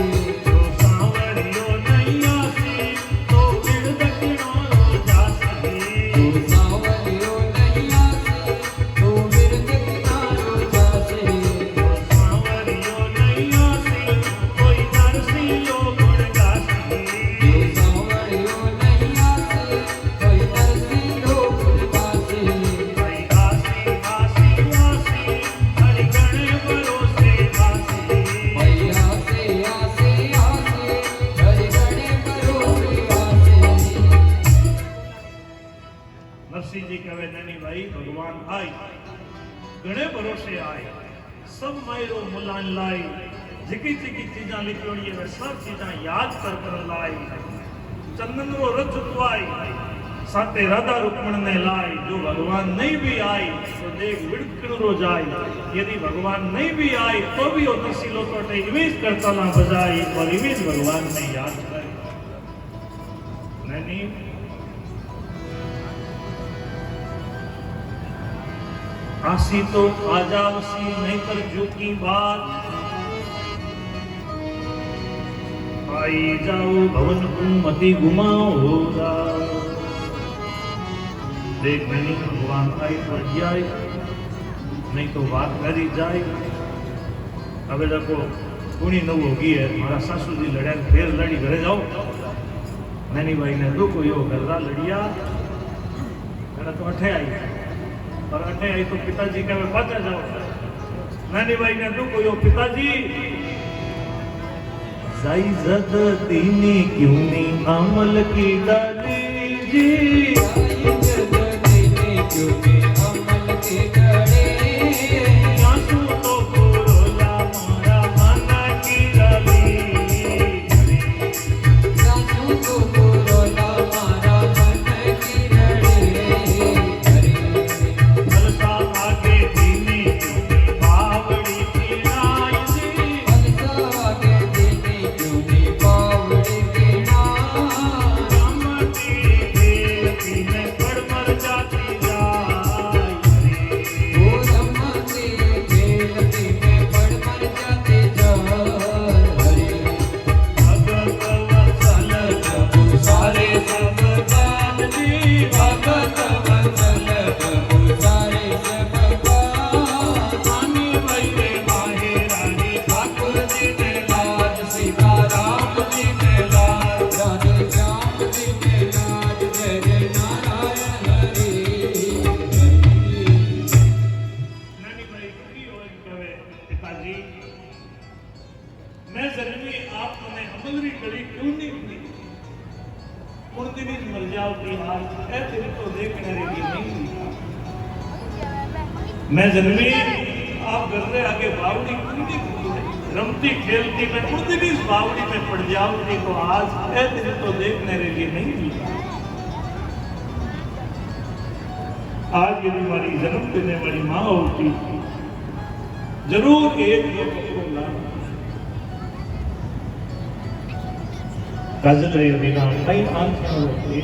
तो सांवरियो नहीं आसी तो फिर दक्षिणो रो जासी, तू सांवरियो नहीं आसी तू बिरध किनारो जासी। तो सांवरियो नहीं आसी कोई नरसी लो गुण गासी, तू सांवरियो नहीं आसी कोई नरसी लो गुण गासी। भाई आसी आसी आसी हरि गणे भरोसे आसी, भाई आसी आसी आसी हरि गणे भरोसे आसी। नरसिंह जी कहे नैनी भाई भगवान आई गणे भरोसे आए, सब मायरो मुलान लाई, जिकी जिकी चीजा लिखोड़ी है वे सब चीजा याद कर लाई। चंदन रो रथ जुतवाई साथे राधा रुक्मण ने लाई, जो भगवान नहीं भी आई तो देख विड़कण रो जाई। यदि भगवान नहीं भी आई तो भी वो नरसिलो तो इमेज करता ना बजाई, और इमेज भगवान ने याद करी। नैनी आसी तो आ जावसी नहीं कर जो की बात, आई जाओ भवन को मति घुमाओ रात। देख नहीं भगवान आई तो जाए, नहीं तो बात करी जाए। अब देखो पूरी नव होगी है, हमारा सासू जी लड़िया फिर लड़ी घरे जाओ। नैनी भाई ने दुख यो गलरा लड़िया, मेरा तो अठे आई और अठे आई तो पिताजी कहे पाचा जाओ। नैनी भाई ने दुख यो पिताजी जाई जद दीनी क्यों नी अमल की डाली जी, आई जद दीनी क्यों नी अमल की डाली। आंसू तो कोरोला मोरा मन की डाली, आंसू तो कोरोला मारा मन की डाली। अलसा आगे दीनी क्यों नी बावड़ी पीड़ाई जी, अलसा आगे दीनी क्यों नी बावड़ी पीड़ा। राम की देवती ने पड़ मर जा મને અમલરી કરી क्यों नहीं दी उन दिन ही मर जाओगी हाल ऐ तेरे को देखने रे लिए नहीं लिखा मैं जन्मी आप घर में आगे बावड़ी क्यों नहीं की है रमती खेलती मैं उन दिन इस बावड़ी में पड़ जाऊंगी तो आज ऐ तेरे को देखने रे लिए नहीं लिखा आज यदि हमारी जन्म देने वाली माँ होती जरूर एक काजल रे बिना कई आंखें होती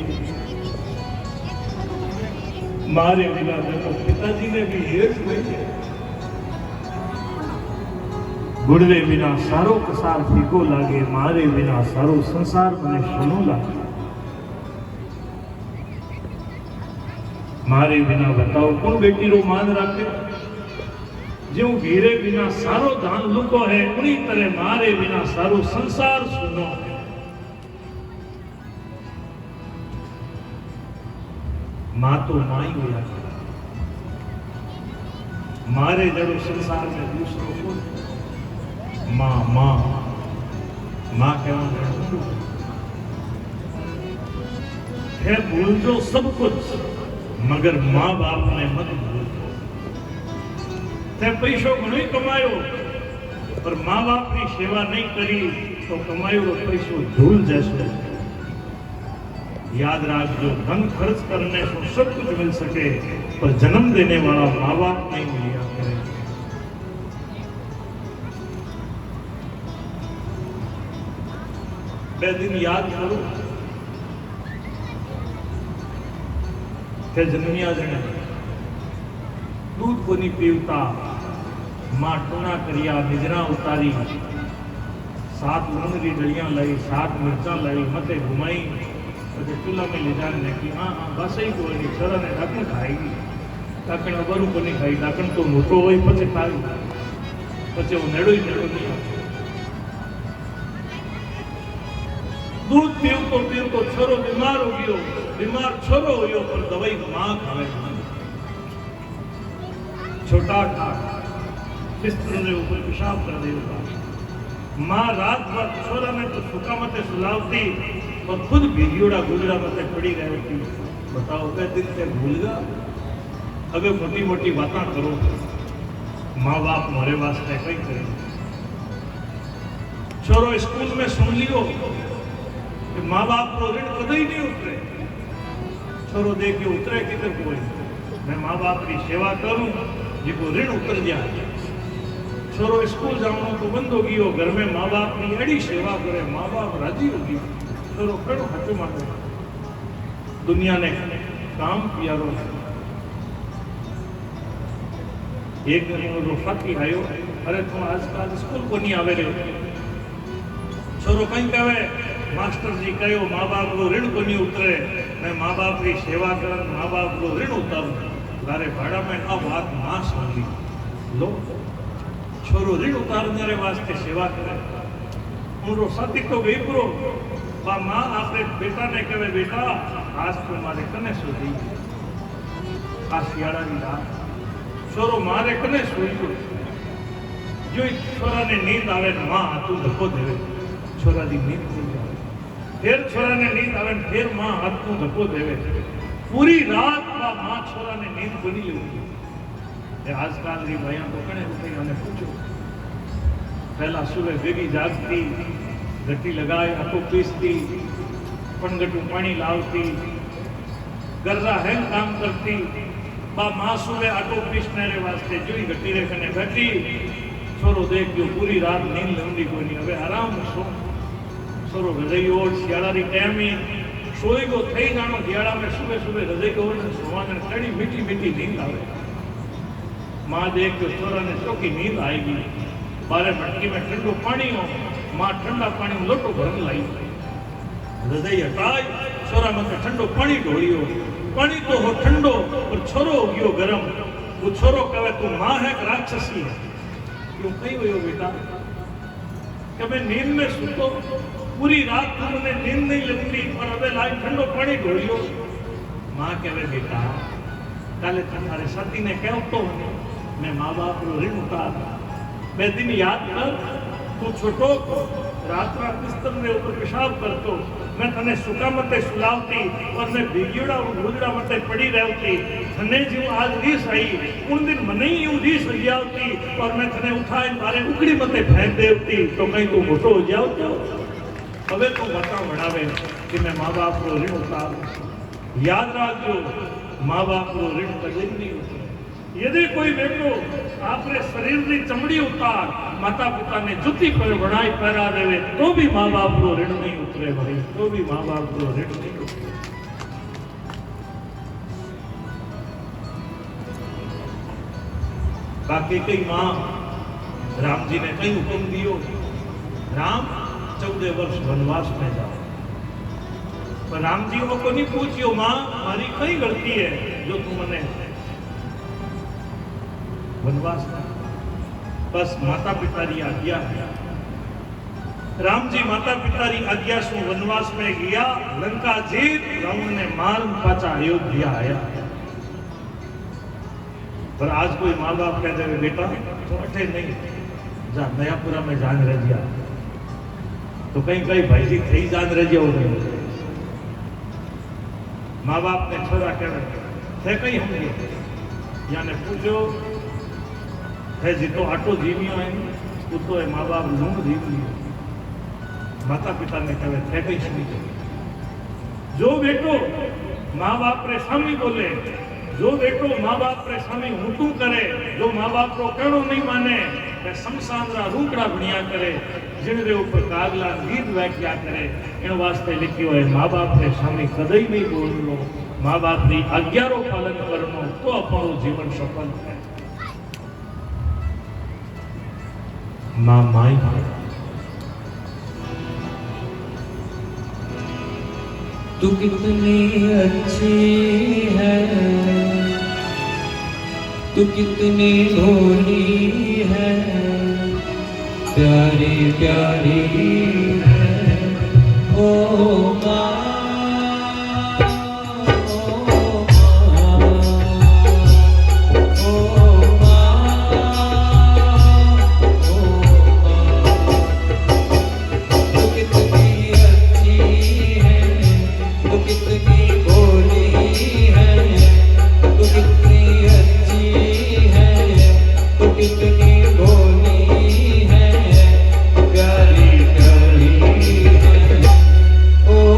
मारे बिना देखो पिताजी ने भी हेठ नहीं है गुड़वे बिना सारो कसार फीको लागे मारे बिना सारो संसार मने सुनो लागे मारे बिना बताओ कौन बेटी रो मान रखे जो हीरे बिना सारो दान लुको है उन्हीं तरह मारे बिना सारो संसार सुनो है मां तो मां ही हुआ मारे जड़ो संसार में दूसरो को मां मां मां क्या है भूल जो सब कुछ मगर मां बाप ने मत भूल ते पैसो घणो कमायो पर मां बाप की सेवा नहीं करी तो कमायो पैसो धूल जैसो याद रखो धन खर्च करने से सब कुछ मिल सके पर जन्म देने वाला माँ बाप नहीं मिलिया करे बे दिन याद करो के जन्मिया जने दूध को नहीं पीवता मां टूना करिया निजरा उतारी 7 लौंग की डलियां लाई 7 मिर्चा लाई मते घुमाई तो चूल्हा में ले जाने की हाँ बस ही कोई नहीं छोरा ने ढाकण खाएगी ढाकण अबरू को नहीं खाई ढाकण तो मोटो हो पचे खाई पचे वो नेड़ो ही नेड़ो नहीं आते दूध पीव तो छोरो बीमार हो गयो बीमार छोरो हो गयो पर दवाई मां खावे छोटा था बिस्तर के ऊपर पेशाब कर देगा मां रात भर छोरा ने तो सुखा मते सुलावती और खुद भिगियोड़ा गुजरा मते पड़ी रही थी बताओ क्या दिन से भूल गया अबे मोटी मोटी बातें करो माँ बाप मारे वास्ते कई करे छोरो स्कूल में सुन लियो कि माँ बाप को ऋण कदे ही नहीं उतरे छोरो देख के उतरे कितने कोई मैं माँ बाप की सेवा करूं जिको ऋण उतर जाए छोरो स्कूल जानो तो बंद होगी हो घर में माँ बाप की एड़ी सेवा करे माँ बाप राजी होगी छोरो कड़ो हचो मांगे दुनिया ने काम किया रो एक दिन रोफाती आयो अरे तुम आजकल स्कूल को नहीं आवे रे छोरो कहीं कहे मास्टर जी कहो माँ बाप को ऋण को नहीं उतरे मैं माँ बाप की सेवा कर माँ बाप को ऋण उतारूं तारे भाड़ा में अब बात ना समझी लो छोरो ऋण उतारने रे वास्ते सेवा करे उनको साथी तो वेपरो बा माँ आपने बेटा ने कहे बेटा आज तो मारे कने सोई आ शियाड़ा की रात छोरो मारे कने सोई जो छोरा ने नींद आवे माँ हाथों धक्को देवे छोरा की नींद खुल जाए फिर छोरा ने नींद आवे फिर माँ हाथों धक्को देवे पूरी रात बा माँ छोरा ने नींद को नहीं लेगी आजकल की भाइयों को कने उठे मैंने पूछो पहला सुबह बेगी जागती घटी लगाए आटो पीसती पनगटू पानी लावती गर्रा है काम करती बा माँ सुबह आटो पीसने रे वास्ते जोई घटी रे कने बैठी छोरो देख जो पूरी रात नींद लंबी कोई नहीं अबे आराम सो छोरो रजाई ओढ़ शियाड़ा री टाइम ही सोई गो थई जानो दियाड़ा में सुबह सुबह रजाई को ओढ़ सोवाने कड़ी मीठी मीठी नींद आवे माँ देख के छोरा ने चौकी नींद आएगी बारे मटकी में ठंडो पानी हो माँ ठंडा पानी में लोटो भरन लाई हृदय हटाई छोरा में ठंडो पानी ढोलियो पानी तो हो ठंडो और छोरो हो गयो गरम वो छोरो कहे तू माँ है कि राक्षसी है क्यों कहीं हुई हो बेटा कि मैं नींद में सुतो पूरी रात तुमने नींद नहीं लगती और अबे लाई ठंडो पानी ढोलियो माँ कहे बेटा काले तुम्हारे साथी ने कहो तो मैं माँ बाप रो ऋण उतार मैं दिन याद कर तू छोटो रात रात बिस्तर में ऊपर पेशाब करतो, मैं तने सुका मते सुलावती और मैं भीगीड़ा भूजड़ा मते पड़ी रहती, तने जो आज रीस आई उन दिन मने ही यूं रीस हो जावती और मैं तने उठाए मारे उकड़ी मते फेंक देवती, तो कहीं तू मोटो हो जाओ तो हवे तो बता बढ़ावे कि मैं माँ बाप को ऋण उतार। याद रखो माँ बाप को ऋण कभी नहीं उतार। यदि कोई बेटो आपने शरीर की चमड़ी उतार माता पिता ने जुती पर बनाई पहरा देवे तो भी माँ बाप को ऋण नहीं उतरे भाई, तो भी माँ बाप को ऋण नहीं उतरे। बाकी कई माँ राम जी ने कई हुक्म दियो, राम 14 वर्ष वनवास में जाओ, पर राम जी को नहीं पूछियो माँ मारी कई गलती है जो तू मने वनवास में, बस माता पिता की आज्ञा है। राम जी माता पिता की आज्ञा से वनवास में गया, लंका जीत रावण ने मार पाचा अयोध्या आया। पर आज कोई माँ बाप कह दे बेटा तो अठे नहीं जा नयापुरा में जान रह गया, तो कहीं कहीं भाई जी कहीं जान रह गया हो माँ बाप ने छोरा कह थे कहीं होंगे यानी पूछो है जी तो आटो जीवियो है तू तो है माँ बाप लूंग जीवियो, माता पिता ने कहे थे कहीं सुनी जो बेटो माँ बाप रे सामी बोले, जो बेटो माँ बाप रे सामी ऊँटू करे, जो माँ बाप को कहणो नहीं माने वे शमशान रा रूकड़ा बनिया करे, जिनरे ऊपर कागला गीत व्याख्या करे, इन वास्ते लिखियो है माँ बाप रे सामी कदई नहीं बोलनो, माँ बाप की आज्ञा रो पालन करनो तो अपनो जीवन सफल है। माँ माई तू कितनी अच्छी है, तू कितनी भोली है, प्यारी प्यारी है ओ माँ, ओ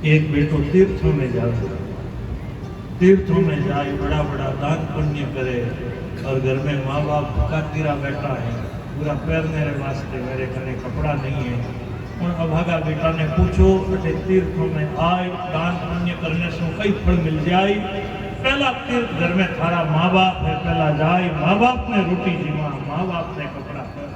एक बेटो तीर्थों में जाता, तीर्थों में जाए बड़ा बड़ा दान पुण्य करे और घर में माँ बाप भूखा तीरा बैठा है, पूरा पैर मेरे वास्ते, मेरे घरे कपड़ा नहीं है। उन अभागा बेटा ने पूछो अटे तीर्थों में आए दान पुण्य करने से कई फल मिल जाए। पहला तीर्थ घर में थारा माँ बाप है, पहला जाए माँ बाप ने रोटी जीवा, माँ बाप ने कपड़ा कर।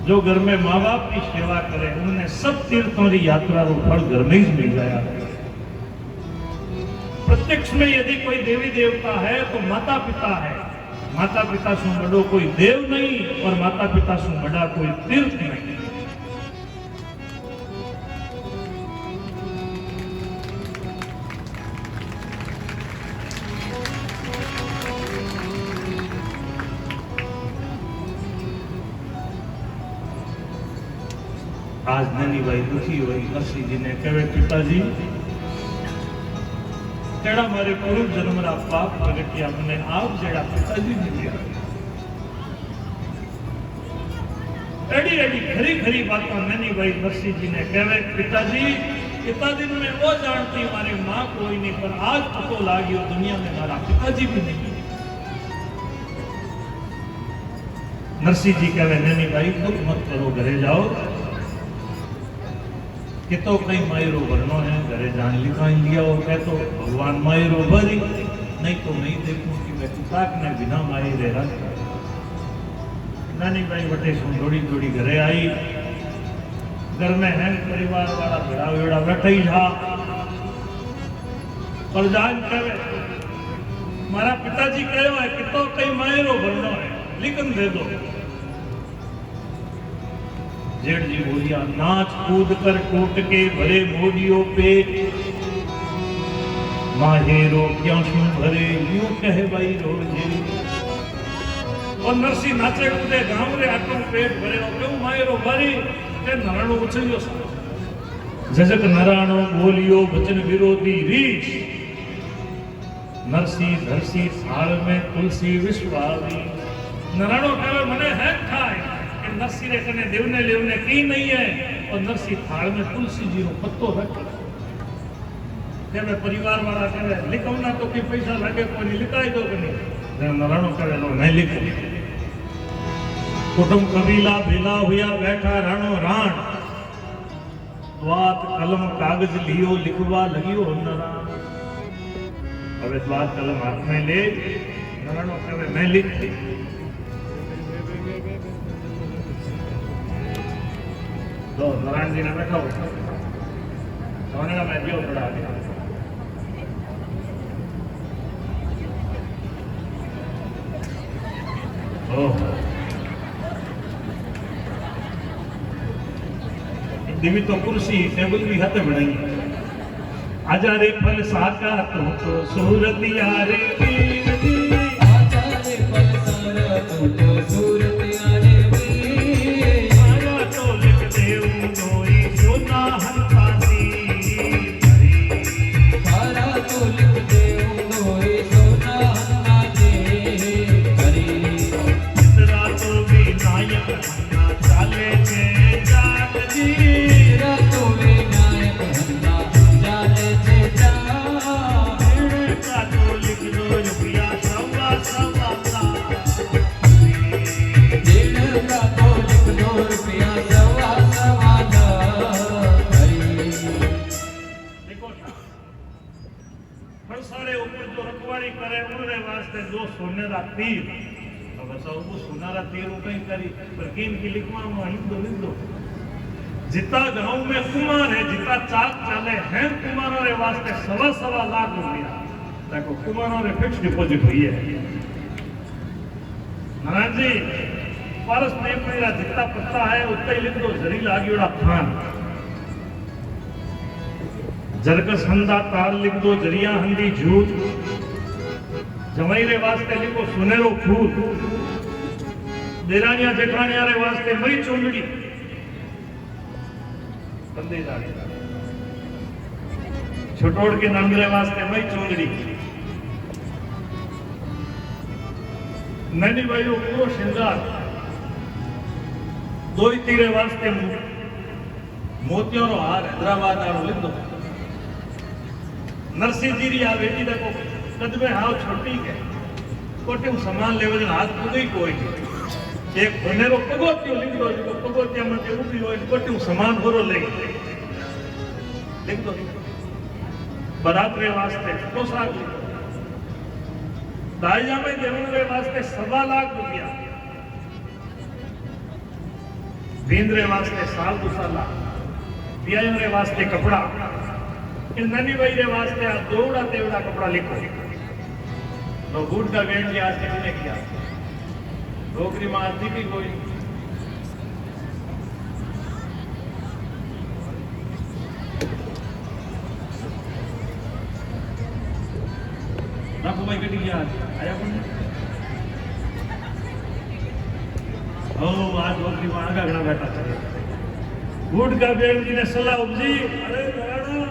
जो घर में माँ बाप की सेवा करे उन्हें सब तीर्थों की यात्रा को फल घर में ही मिल गया। प्रत्यक्ष में यदि कोई देवी देवता है तो माता पिता है। माता पिता से बड़ो कोई देव नहीं और माता पिता से बड़ा कोई तीर्थ नहीं। आज नैनी भाई दुखी हुई, नरसिंह जी ने कहे पिताजी तेरा मारे पूर्व जन्म रा पाप प्रगटिया मैंने आप जेड़ा पिताजी ने दिया। एडी एडी खरी खरी बात नैनी भाई नरसिंह जी ने कहे पिताजी पिताजी में वो जानती मारे माँ कोई नहीं, पर आज पतो लागियो दुनिया में मारा पिताजी भी नहीं। नरसिंह जी कहे नैनी भाई दुख मत करो, घरे जाओ कि तो कहीं मायरो भरनो है, घरे जान लिखा लिया हो कह तो भगवान मायरो भरी, नहीं तो नहीं देखूं कि मैं पिताक ने बिना माई रह रहा। नानी भाई बटे सुन दौड़ी दौड़ी घरे आई, घर में है परिवार वाला भिड़ा वेड़ा बैठा ही था और जान कहे मारा पिताजी कहो है कि तो कहीं मायरो भरनो है, लिखन दे दो। जेठ जी बोलिया नाच कूद कर टूट के भरे मोडियो पेट, माहेरो क्यों सुन भरे यूं कहे भाई रोजे। और नरसिंह नाचे कूदे गांव रे आटो पेट भरे और क्यों माहेरो भरी ते नराणो उछलियो जजक नराणो बोलियो वचन विरोधी रीछ, नरसिंह धरसी थाल में तुलसी विश्वावी। नराणो कहे मने है खाए नरसिंह कने देवने लेवने की नहीं है और नरसिंह थाल में तुलसी जी नो पत्तो रख के परिवार वाला कहे लिखवना तो कि पैसा लगे कोई लिखाई दो कि नहीं। नराणो कहे लो नहीं लिख। कुटुंब कबीला भेला हुआ बैठा राणो राण, द्वात कलम कागज लियो लिखवा लगियो नराण। अब द्वात कलम हाथ में ले नराणो कहे मैं लिख। तो नारायण जी ने बैठा हो सोने का मैं दियो थोड़ा आगे। दिवी तो कुर्सी टेबल भी हाथ बनाई। आजा रे फल साका तो सूरत यारे आजा रे फल सारा तो सूरत यारे तीर तो बताओ वो सुनारा तीर कहीं करी पर किन की लिखवा हिंदू जितना गांव में कुमार है, जितना चाक चाले हैं कुमारों रे वास्ते सवा लाख रुपया देखो कुमारों रे फिक्स डिपॉजिट हुई है। नारायण जी पारस में मेरा जितना पत्ता है उतना ही लिख दो। जरी लागियोड़ा थान जरकस हंदा तार लिख दो, जरिया हंदी झूठ। जमाई रे वास्ते लिखो सुनेरो फूल, देरानिया जेठानिया रे वास्ते मई चूंदड़ी। छोटोड़ के नांदरे वास्ते मई चूंदड़ी। नैनी भाइयों पूरो श्रृंगार दो तीरे वास्ते मोतियों रो हार हैदराबाद आरो लिख दो। नरसिंह जी री आ बेटी देखो कद में हाव छोटी है कोटे सामान ले वजन हाथ पुगई कोई एक बनेरो पगोतियो लिख दो जो पगोतिया में के उभी हो कोटे सामान भरो ले लिख दो। बरात रे वास्ते तो साग लिख दो। दाइजा में देवन रे वास्ते 1.25 लाख रुपया। बींद्रे वास्ते साल 2 लाख। पियाजन रे वास्ते कपड़ा। इन ननी भाई रे वास्ते आ दोड़ा तेवड़ा कपड़ा लिखो। तो गुड़ का वेण आज किसने किया? डोगरी में आज की कोई ना भाई कटी गया आया कौन? ओ आज डोगरी में आगा घना बैठा चले। गुड़ का वेण जी ने सलाह उपजी अरे राणा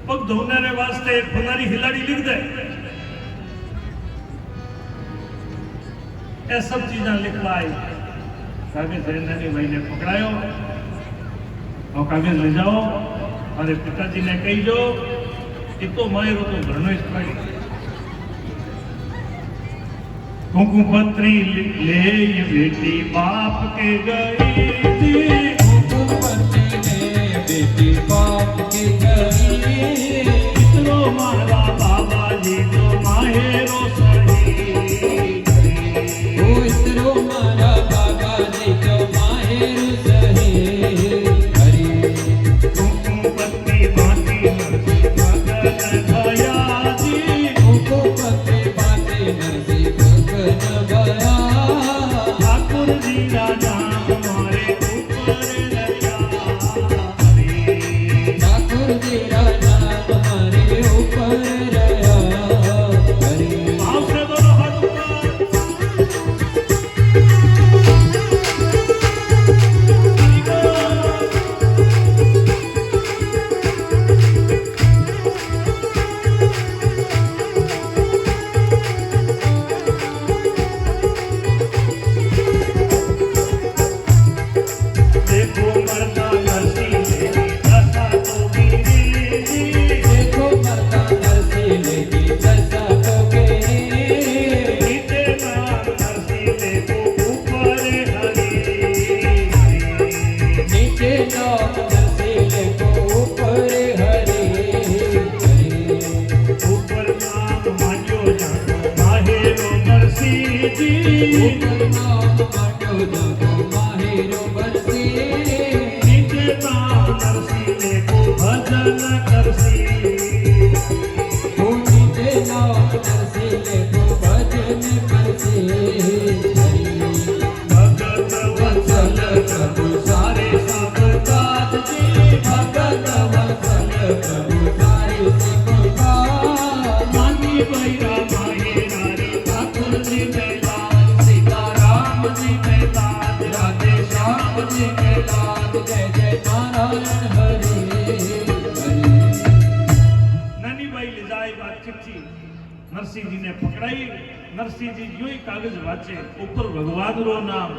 पग धोने रे वास्ते फनारी हिलाड़ी लिख दे। ये सब चीज़ें लिखवाई। कागज ननी भाई ने पकड़ायो और कागज ले जाओ। अरे पिताजी ने कही जो कि तो मायरो तो घरनो ही पड़ी। कुंकु पत्री ले ये बेटी बाप के गई थी। कुंकु पत्री ले बेटी बाप के गई। इतरो मारा बाबा जी जो माहेरो सही। इतरो मारा बाबा जी तो माहिर सही हरि। कुंकु पत्री बाटी नरसी भगत भया जी। कुंकु पत्री बाटे नरसी भगत भया। ठाकुर जी का नाम हमारे ऊपर दया हरि। ठाकुर जी राजा तुम्हारे ऊपर रहा हरि। भाव से बोलो हाथ ऊपर। देखो मरता नरसी मेरी दशा तो गिरी जी। देखो मरता नरसी लेगी दशा तो गेरी। नीचे नाम नरसी देखो ऊपर हरि। नीचे नाम नरसी लेको ऊपर हरि हरि। ऊपर नाम मान्यो जानो माहेरो नरसी जी। ऊपर नाम मान्यो जानो माहिरो बरसी। नीचे नाम नरसी देखो भजन करसी। नीचे नाम नरसी लेको भजन करसी हरि। भगत वत्सल प्रभु सारे सब काज जी। भगत वत्सल प्रभु सारे सब काज। मानी बैरा माहे नारी ठाकुर जी मेला। सीताराम जी में लाज राधे श्याम जी में लाज। जय जय नारायण हरि हरि। नानी भाई ले जाए बात चिट्ठी नरसिंह जी ने पकड़ाई। नरसिंह जी जो ही कागज वाचे ऊपर भगवान रो नाम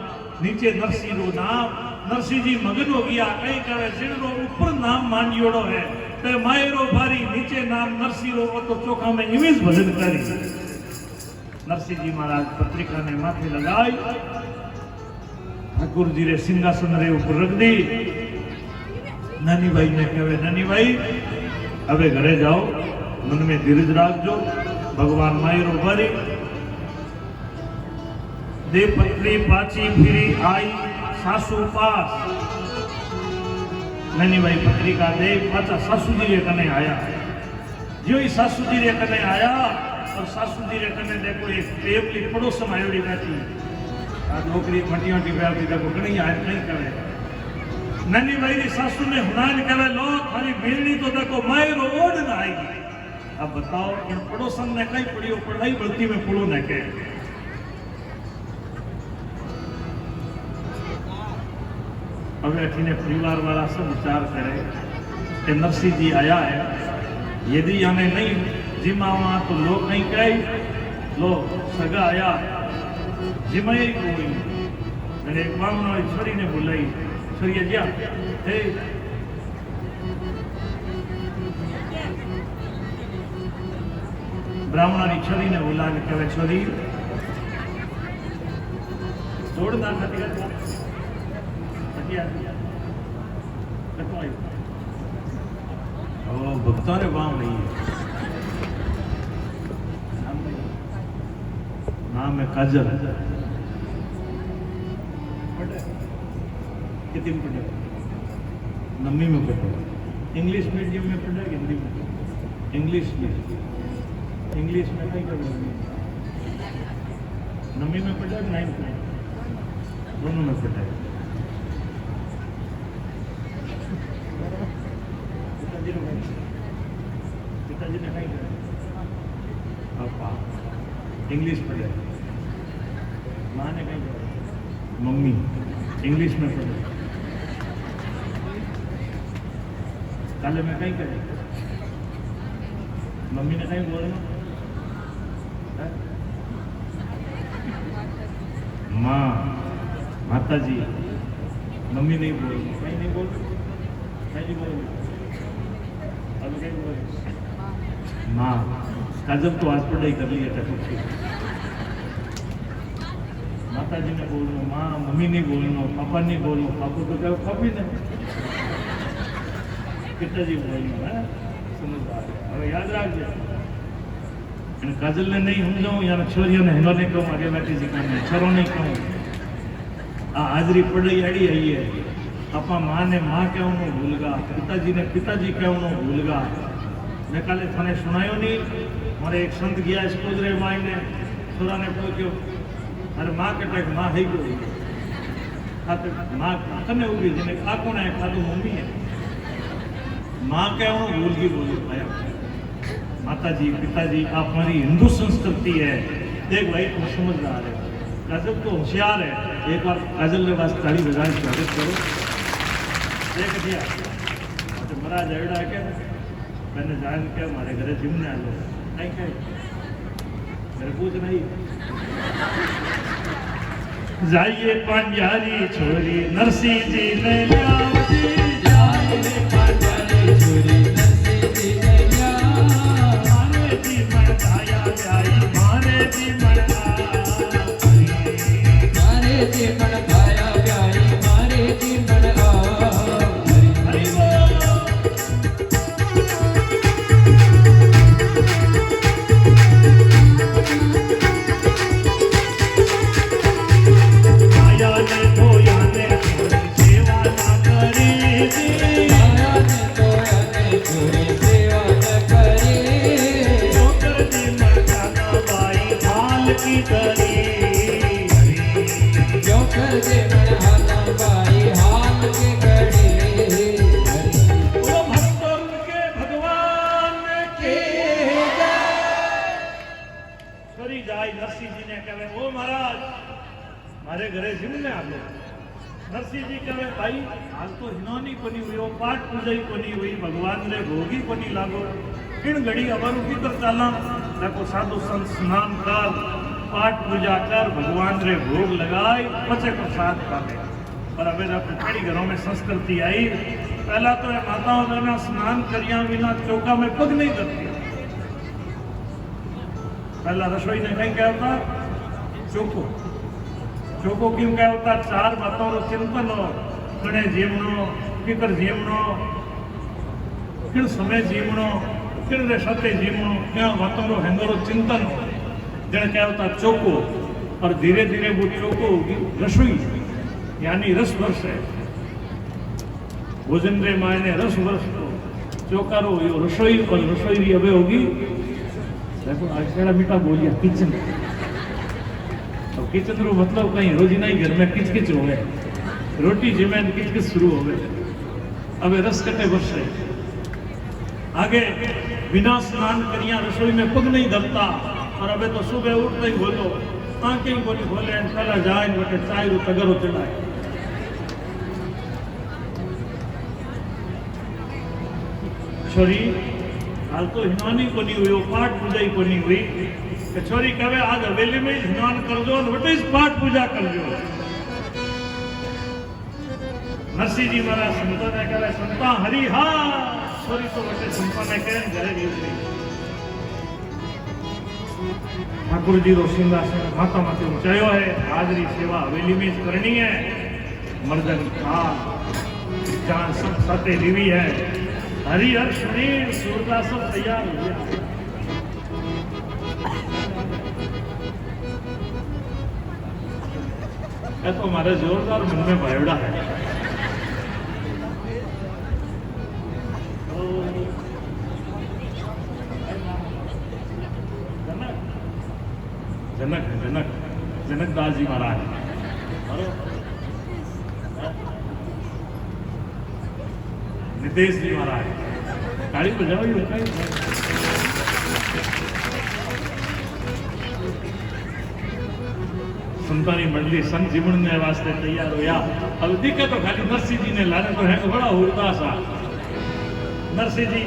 नीचे नरसिंह रो नाम। नरसिंह जी मगन हो गया कहीं कहे जिणरो ऊपर नाम मानियोड़ो है तो मायरो भारी नीचे नाम नरसिंह रो तो चोखा में इमेज भजन करी। नरसिंह जी महाराज पत्रिका ने माथे लगाई। ठाकुर जी रे सिंहासन रे ऊपर रख दी। नानी भाई ने कहे नानी भाई अबे घरे जाओ मन में धीरज रखजो भगवान मायरो भरी। दे पत्री पाची फिरी आई सासू पास। नानी भाई पत्रिका दे पाचा सासू जी रे कने आया। जो ही सासू जी रे कने आया और सासू जी रे कने देखो एक टेबली पड़ोस में आयोड़ी बैठी। आ नौकरी मटियों की बैठी देखो कहीं आए नहीं करे। नानी भाई री सासू ने हुनान कहे लो थारी बेड़ी तो देखो मायरो ओढ़ ना आएगी। अब बताओ इन पड़ोसन ने कई पढ़ियो पढ़ाई बल्कि में पुड़ो न के। अब अठीने परिवार वाला सब विचार करे कि नरसिंह जी आया है यदि हमें नहीं जिमावा तो लोग नहीं कहे लो सगा आया जिमाई कोई અને એક બામણવાળી છોરીને બોલાવી. છોરીએ જ્યાં હે બ્રાહ્મણાની છોરીને બોલાવી કહેવાય છોરી જોડદાર નથી કરતા ભક્તોને વામ નહીં नाम है काजल कितनी में पढ़े नवी में पढ़े इंग्लिश मीडियम में पढ़े हिंदी में इंग्लिश में नहीं पढ़े नवी में पढ़े नाइन्थ में दोनों में पढ़े पिताजी ने कहीं करे पापा इंग्लिश पढ़े माँ ने कहीं पढ़ा मम्मी इंग्लिश में पढ़े काले में कहीं करे मम्मी ने कहीं बोलना माँ माता जी मम्मी नहीं बोल कहीं नहीं बोल अब कहीं बोल माँ काजल तो आज पढ़ाई कर ली है टकटकी माता जी ने बोलना माँ मम्मी नहीं बोलना पापा नहीं बोलना पापा तो क्या पापी ने पिताजी बोलना है समझदार अब याद रखिए काजल ने नहीं समझाऊँ या छोरियों ने हेलो नहीं कहूँ आगे बैठी जी कहूँ छरो नहीं कहूँ हाजरी पढ़ाई अड़ी आई है पापा माँ ने माँ कहूँ भूल गा पिताजी ने पिताजी कहूँ भूल गा मैं काले थाने सुनायो नहीं मारे एक संत गया स्कूल रे माई ने छोरा ने पूछो अरे माँ कटे माँ है गई खाते माँ कने उगी जिन्हें खा कौन है खा तो मम्मी है माँ क्या हूँ भूल की बोली पाया माता जी पिताजी आप हमारी हिंदू संस्कृति है एक भाई तुम समझदार है काजल तो होशियार है एक बार काजल के पास ताली बजाए स्वागत करो देख दिया तो महाराज एवड़ा के मैंने जान के हमारे घरे जिमने आ लो नहीं कहे मेरे पूछ नहीं जाइए पंजारी छोरी नरसिंह जी ने लियावती जाइए पंजारी छोरी नरसिंह जी ने लियावती मारे जी मन आया जाई मारे जी मन मारे जी मन आया प्यारी मारे जी मन हरि बोल मारे घरे जिमने आलो नरसिंह जी कहे भाई हाल तो हिनोनी कोनी हुई पाठ पूजा ही कोनी हुई भगवान ने भोगी कोनी लागो किण घड़ी अबारू भीतर चाला देखो साधु संत स्नान कर पाठ पूजा कर भगवान रे भोग लगाए पचे प्रसाद पावे पर अबे जब कई घरों में संस्कृति आई पहला तो ये माताओं ने स्नान करिया बिना चौका में पग नहीं करती पहला रसोई ने कहीं क्या होता चौको चौको क्यों क्या होता चार बातों रो चिंतन हो कणे जीवनो किकर जीवनो किण समय जीवनो किण रे सते जीवनो क्या बातों रो हेंगरो चिंतन हो जण क्या होता चौको और धीरे धीरे वो चौको रसोई यानी रस वर्ष है भोजन रे मायने रस वर्ष को चौकारो यो रसोई और रसोई री अबे होगी देखो आज मीठा बोलिया किचन तो किचन रो मतलब कहीं रोजी नहीं घर में किच किच होवे रोटी जिमें किच किच शुरू होवे अबे रस कटे वर्षे आगे बिना स्नान करिया रसोई में पग नहीं धरता और अबे तो सुबह उठते ही बोलो आंखें ही बोली बोले पहला जाए बटे चाय रो तगरो चढ़ाए छोरी हाल तो हिनवानी कोनी हुई पाठ पूजा ही कोनी हुई छोरी कहे आज हवेली में स्नान कर दो वटे पाठ पूजा कर दो नरसिंह जी महाराज संतों ने कहे संता हरिहा छोरी तो बटे संतों ने कहे घरे गई ठाकुर जी रो सिंहासन माता माथे ऊंचायो है हाजरी सेवा हवेली में ज करनी है मर्दन का जान सब साथे लीवी है हरिहर शरीर सूरदा सब तैयार हो गया तो हमारे जोरदार मन में भावड़ा है जनक जनक जनक दास जी महाराज नितेश जी महाराज ताली बजाओ ही होता है संतानी मंडली संत जीवन ने वास्ते तैयार होया अब दिक्कत तो खाली नरसिंह जी ने लाने तो है बड़ा हुरदा सा नरसिंह जी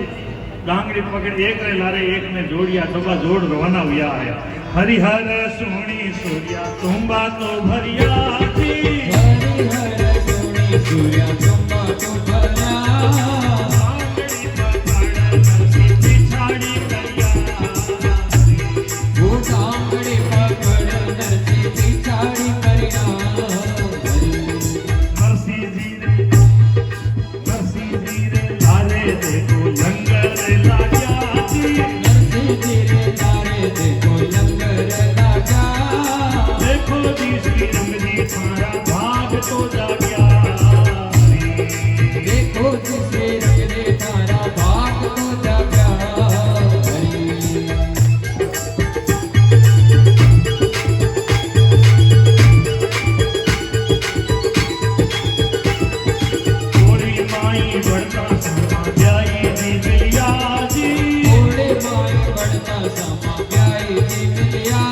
डांगड़ी पकड़ एक रे लारे एक ने जोड़िया डब्बा जोड़ रवाना हुआ है हरिहर सोनी सूर्या तुम्बा तो भरिया थी हरिहर सोनी सूर्या तुम्बा तो भरिया डांगड़ी पकड़ नरसिंह पिछाड़ी करिया वो डांगड़ी पकड़ नरसिंह पिछाड़ी करिया नरसिंह जी रे लारे देखो लंगर लाया थी नरसिंह जी रे लारे देखो लंगर लाया देखो जी श्री रंग जी थारा भाग तो जाग्या देखो जिसे रंग दे तारा भाग तो जागा थोड़ी माई बढ़ता समा जाई जी मिलिया जी थोड़े माई बढ़ता समा प्याई जी मिलिया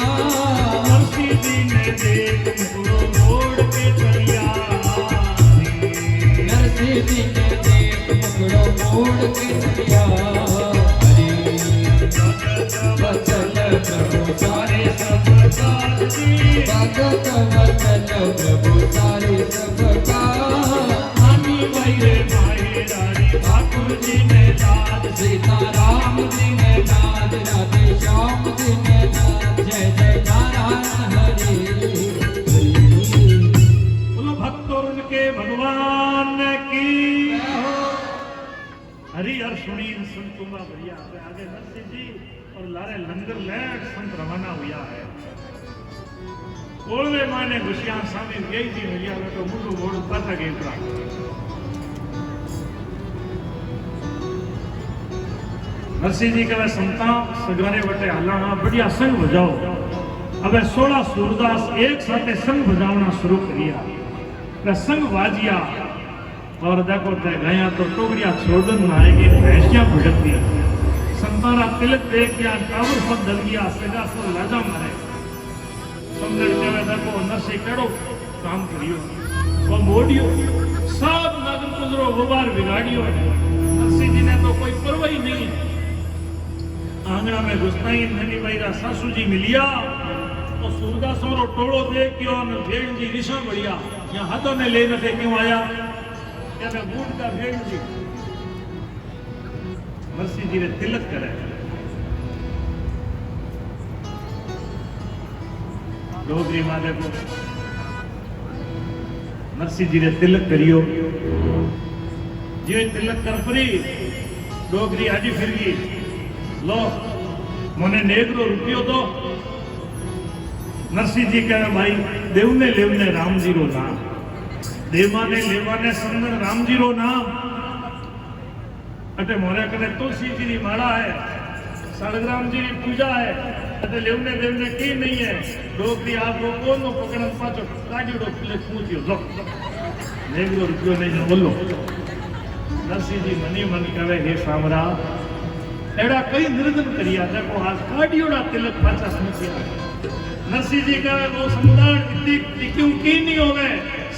नरसिंह जी ने देख मुकड़ो मोड़ के चलिया नरसिंह जी ने देख मुकड़ो मोड़ के चलिया हरि वचन प्रभु सारे सब काज जी भगत वचन प्रभु सारे सब का हामी भैरे माई रानी ठाकुर जी ने लाज सीताराम जी ने नाद राधे श्याम जी ने नाद जय जय नारायण हरि बोलो भक्तों उनके भगवान की हरि हर सुनी संतुमा भैया आगे नरसिंह जी और लारे लंगर लेट संत रवाना हुआ है कोलवे माने घुसिया स्वामी यही जी मिलिया तो मुंडू मोड़ पता गेतरा नरसिंह जी कहे संता सगारे बटे हलाना बढ़िया संग बजाओ अब 16 सूरदास एक साथ संग बजावना शुरू करिया वे संग बाजिया और देखो ते गया तो टोकरिया छोड़न में आएगी भैंसियां भटकती संतारा तिलक देख गया टावर पर दल गया सगा सो लाजा मारे समझ के देखो नरसिंह केड़ो काम करियो वो मोड़ियो सब नगर गुजरो गुबार बिगाड़ियो नरसिंह जी ने तो कोई परवाह ही नहीं आंगना में घुसता ही ननी भाई रा सासू जी मिलिया तो सूरदासों रो टोलो देख के और भेड़ जी रिशा बढ़िया यहाँ हाथों में ले न थे क्यों आया क्या मैं बूढ़ का भेड़ जी नरसिंह जी ने तिलक करे डोगरी मादे को नरसिंह जी ने तिलक करियो जे तिलक कर परी डोगरी आजी फिर गई लो मने नेगरो रुपयो दो नरसिंह जी कहे भाई देवने लेवने राम जी रो नाम देवाने लेवाने संगन राम जी रो नाम अटे मोरे कने तुलसी जी की माला है सालग्राम जी की पूजा है अटे लेवने देवने की नहीं है डोगरी आप लोग कोनो पकड़न पाचो काडीड़ो प्ले पूछियो लो नेगरो रुपयो नहीं बोलो नरसिंह जी मनी मन कहे हे सामरा एड़ा कई निर्धन करिया देखो आज काडियोड़ा तिलक पाचा समझिया नरसिंह जी का वो समुदाय इतनी क्यों की नहीं होवे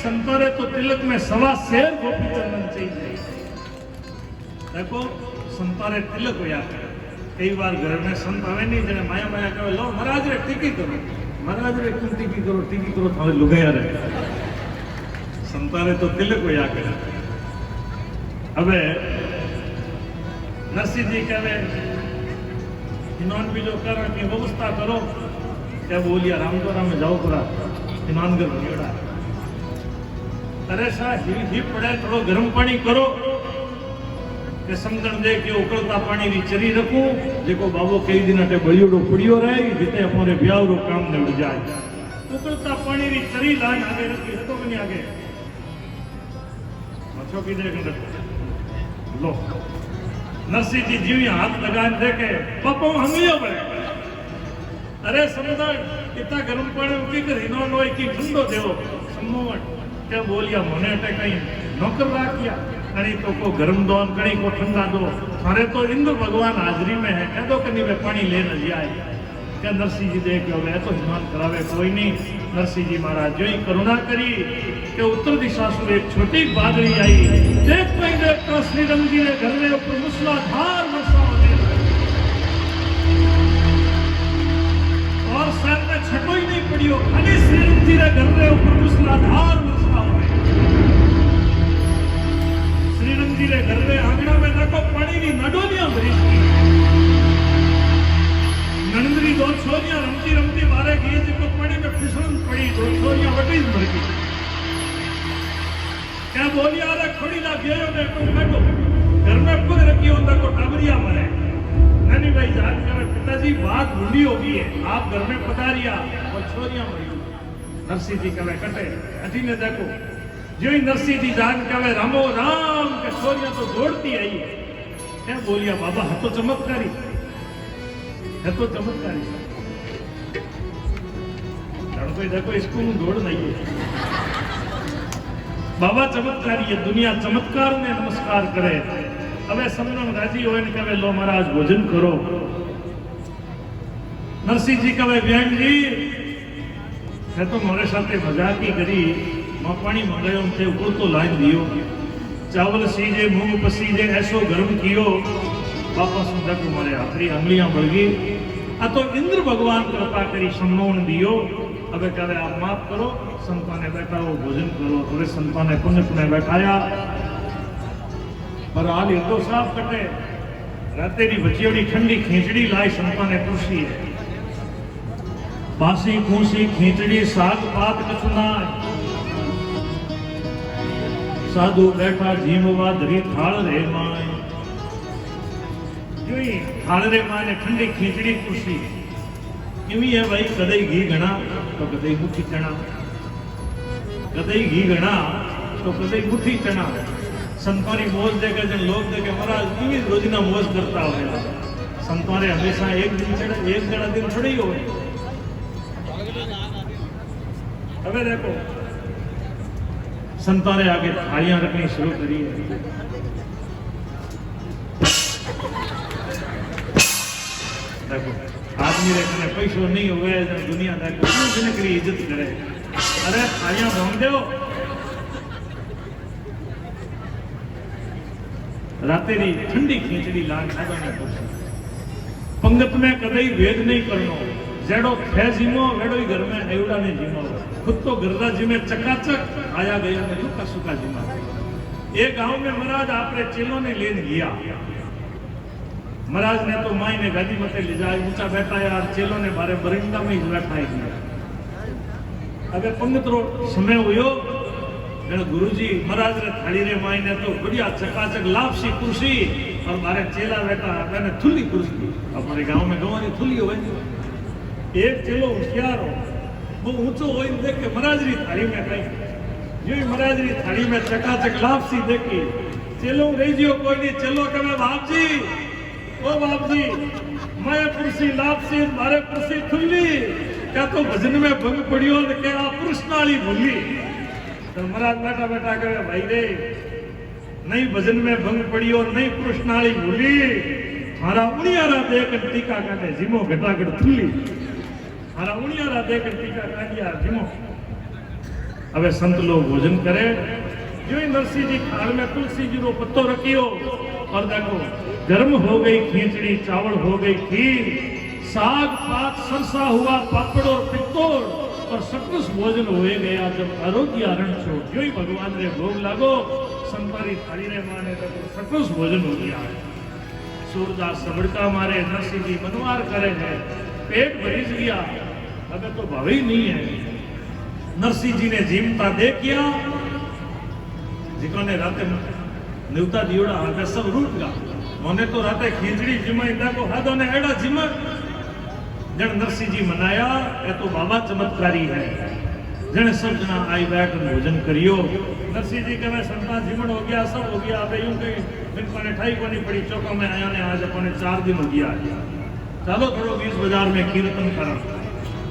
संतोरे तो तिलक में सवा शेर गोपी चंदन चाहिए देखो संतोरे तिलक होया कई बार घर में संत आवे नहीं जने माया माया कहे लो महाराज रे टीकी करो महाराज रे क्यों टीकी करो थारे लुगाया रे संताने तो तिलक होया करे। હવે નરસિંહજી કહેવે स्नान भी जो कर की व्यवस्था करो। क्या बोलिया राम तो राम जाओ पूरा स्नान कर निकला। अरे सा ही पड़े थोड़ो गर्म पानी करो के समझण दे के उकलता पानी री चरी रखूं जेको बाबो कई दिन अटे बळियोडो पड़ियो रहे जिते हमारे ब्याह रो काम निवड़ जाए। उकलता पानी री चरी लाइन आगे रखी तो बनी आगे मछो की देख लो। नरसिंह जी जीवी हाथ लगाए देखे पापा हंगियो बड़े। अरे समझदार इतना गर्म पानी उकी कर हिनो नो की ठंडो देवो सम्मोवट क्या बोलिया मोने अटे कहीं नौकर राखिया कणी तो को गर्म दो कणी को ठंडा दो। थारे तो इंद्र भगवान हाजरी में है कह दो कनी वे पानी ले न जाए। क्या नरसिंह जी देख वे तो स्नान करावे कोई नहीं। नरसिंह जी महाराज जो ही करुणा करी कि उत्तर दिशा से एक छोटी बादली आई। देख कहीं देखता श्री रंग जी ने घर में ऊपर मूसलाधार वर्षा होने और सर में छटो ही नहीं पड़ी हो खाली श्री रंग जी ने घर में ऊपर मूसलाधार वर्षा होने। श्री रंग जी ने घर में आंगना में देखो पानी की नडोलियां भरी नंदरी दो छोरियां रमती रमती मारे गई जिनको पानी में फिसलन पड़ी दो छोरियां वटी मर गई। क्या बोलिया अरे खड़ी ला गयो ने तुम बैठो घर में पग रखी होता को टाबरिया मरे। नहीं भाई जान कर पिताजी बात भूली होगी है आप घर में पधारिया और छोरियां मरी। नरसिंह जी कहे कटे अजी ने देखो जो ही नरसिंह जी जान कहे रामो राम के छोरियां तो दौड़ती आई है। क्या बोलिया बाबा है तो चमत्कारी है तो चमत्कारी कोई देखो इसको दौड़ नहीं है। बाबा चमत्कारी है दुनिया चमत्कार ने नमस्कार करे। હવે સમનો રાજી હોય ને કહેવે લો મહારાજ ભોજન કરો। નરસિંહજી કહેવે બેનજી मैं तो मारे साथे मजाक ही करी मां पानी मंगायो थे ऊपर तो लाइन दियो चावल सीजे मूंग पसीजे ऐसो गर्म कियो बापा सुंदर को मारे आखरी अंगलियां बढ़ गई। आ तो इंद्र भगवान कृपा करी सम्मोहन दियो। अब कहे आप माफ करो संता ने बैठाओ भोजन करो। थोड़े संता ने पुण्य पुण्य बैठाया पर हाल हिंदो साफ कटे राते री बचियोड़ी ठंडी खींचड़ी लाई संता ने कुर्सी है बासी खूसी खींचड़ी साग पात कछुना साधु बैठा जीमवा धरी थाल रे माए जो ही थाल रे माए ने ठंडी खींचड़ी कुर्सी इवी है भाई कदई घी घना तो कदई मुट्ठी चना कदई घी घना तो कदई मुट्ठी चना। संतों मौज देकर जब लोग देखे महाराज इवी रोजना मौज करता हो संतों हमेशा एक दिन चढ़े एक जड़ा दिन थोड़ी हो। अब देखो संतों ने आगे थालियां रखनी शुरू करी। देखो आदमी रखने पैसों नहीं हुए दुनिया की इज्जत करे। अरे थालियां भोंग दो राते री ठंडी खींचड़ी लाल सादा ने पूछा पंगत में कदई भेद नहीं करनो जेड़ो थे जीमो वेड़ो ही घर में एवड़ा ने जीमो खुद तो गर्दा जिमे चकाचक आया गया ने लुका सुका जीमा। एक गांव में महाराज आपरे चेलों ने लेन गया। महाराज ने तो माई ने गादी मते ले जाए ऊंचा बैठा यार चेलों ने बारे बरिंदा में ही बैठाई गया। अबे पंगत रो समय हुयो गुरुजी महाराज ने थाली रे माई ने तो बढ़िया चकाचक लापसी कुर्सी और मारे चेला बैठा मैंने थुली कुर्सी हमारे गांव में गवानी थुली हो एक चेलो होशियार हो वो ऊंचो हो देख के महाराज री थाली में कहीं जो महाराज री थाली में चकाचक लापसी देखी चेलो रही जियो कोई नहीं चलो कहे बाप जी ओ बाप जी मैं कुर्सी लापसी मारे कुर्सी थुली क्या तो भजन में भंग पड़ियो ने के आ पुरुष नाली भूली। तो महाराज बैठा बैठा कहे भाई रे नहीं भजन में भंग पड़ी और नहीं पुरुष नाली भूली मारा उनियारा देख टीका करने जिमो घटागढ़ थुली मारा उनियारा देख टीका कांडिया जिमो। अबे संत लोग भोजन करे जो ही नरसिंह जी थाल में तुलसी जी रो पत्तो रखियो और देखो गर्म हो गई खींचड़ी चावल हो गई खीर साग पात सरसा हुआ पापड़ और पित्तोड़ और सकस भोजन होए गया जब आरोग्य आरण छो जो ही भगवान रे भोग लागो संतारी थाली रे माने तो सकस भोजन हो गया है। सूरदास सबड़का मारे नरसिंह जी मनवार करे है, पेट भरी गया, अगर तो भाव ही नहीं है। नरसिंह जी ने जीमता देखिया, जिकोने राते निवता दियोड़ा हाथे सब रूट गा, मोने तो राते खींचड़ी जिमाई देखो हाथों ने एड़ा जिमत जन नरसिंह जी मनाया, ये तो बाबा चमत्कारी है। जन सब जना आई बैठ भोजन करियो। नरसिंह जी के मैं संता जीवन हो गया, सब हो गया, अब यूं कहीं बिन ने ठाई को नहीं पड़ी चौका में आया ने आज अपने 4 दिन हो गया। चलो थोड़ो 20 बाजार में कीर्तन करो,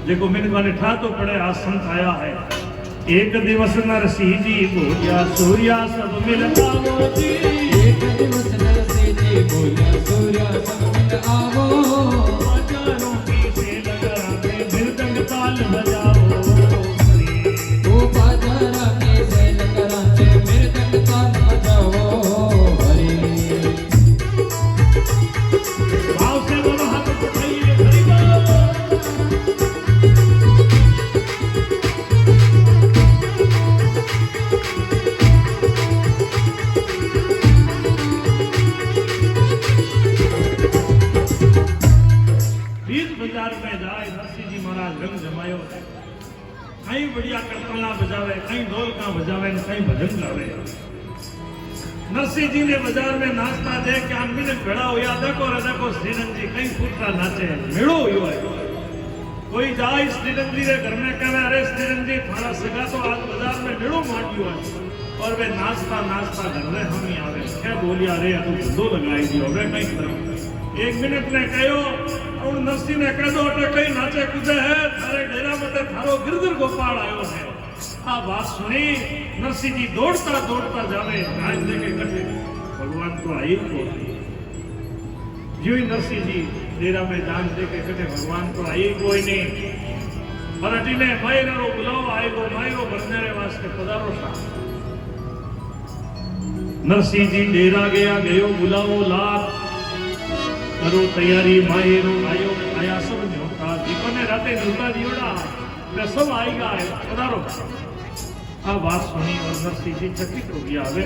देखो मिन ने ठा तो पड़े आज संत आया है। एक दिवस नरसिंह जी बोलिया सूर्या सब मिल आओ जी, एक दिवस नरसिंह जी बोलिया सूर्या सब मिल आओ, बाजारों की सेल कराते मृदंग ताल बजाओ, वो बाजारा के सेल कराते मृदंग ताल बजाओ हरि। भाव से दोनों हाथ उठाइए हरि बोल। बाजार में जाए नरसिंह जी महाराज रंग जमायो, कहीं बढ़िया करताला बजावे, कहीं ढोलका बजावे, कहीं भजन गावे। नरसिंह जी ने बाजार में नाचता देख के आदमी ने खड़ा होया, देखो रे देखो श्रीरंग जी कहीं पुत्रा नाचे, मेड़ो हुयो है। कोई जाए श्रीरंग जी के घर में कहे अरे श्रीरंग जी थारा सगा तो आज बाजार में मेड़ो माटियो है, और वे नाचता नाचता घर में हम ही आवे, क्या बोलिया रे तू धंधो लगाई दियो वे कहीं करो। 1 मिनट ने कहो और नरसिंह ने कह दो अटे कहीं नाचे कूदे है, थारे डेरा में थारो गिरधर गोपाल आयो है। आ बात सुनी नरसिंह जी दौड़ता दौड़ता जावे, राज देखे कटे भगवान तो आई को जो ही नरसिंह जी डेरा में जान देखे कटे भगवान तो आई कोई नहीं। मराठी ने मायरो बुलाओ आएगो मायरो बनने वास्ते पधारो सा। नरसिंह जी डेरा गया, गयो बुलाओ लाभ करो तैयारी, मायरो आयो आया सब न्योता, जिकोने राते न्योता दियोड़ा वे सब आएगा है पधारो। आ बात सुनी और नरसिंह जी चकित हो गया, वे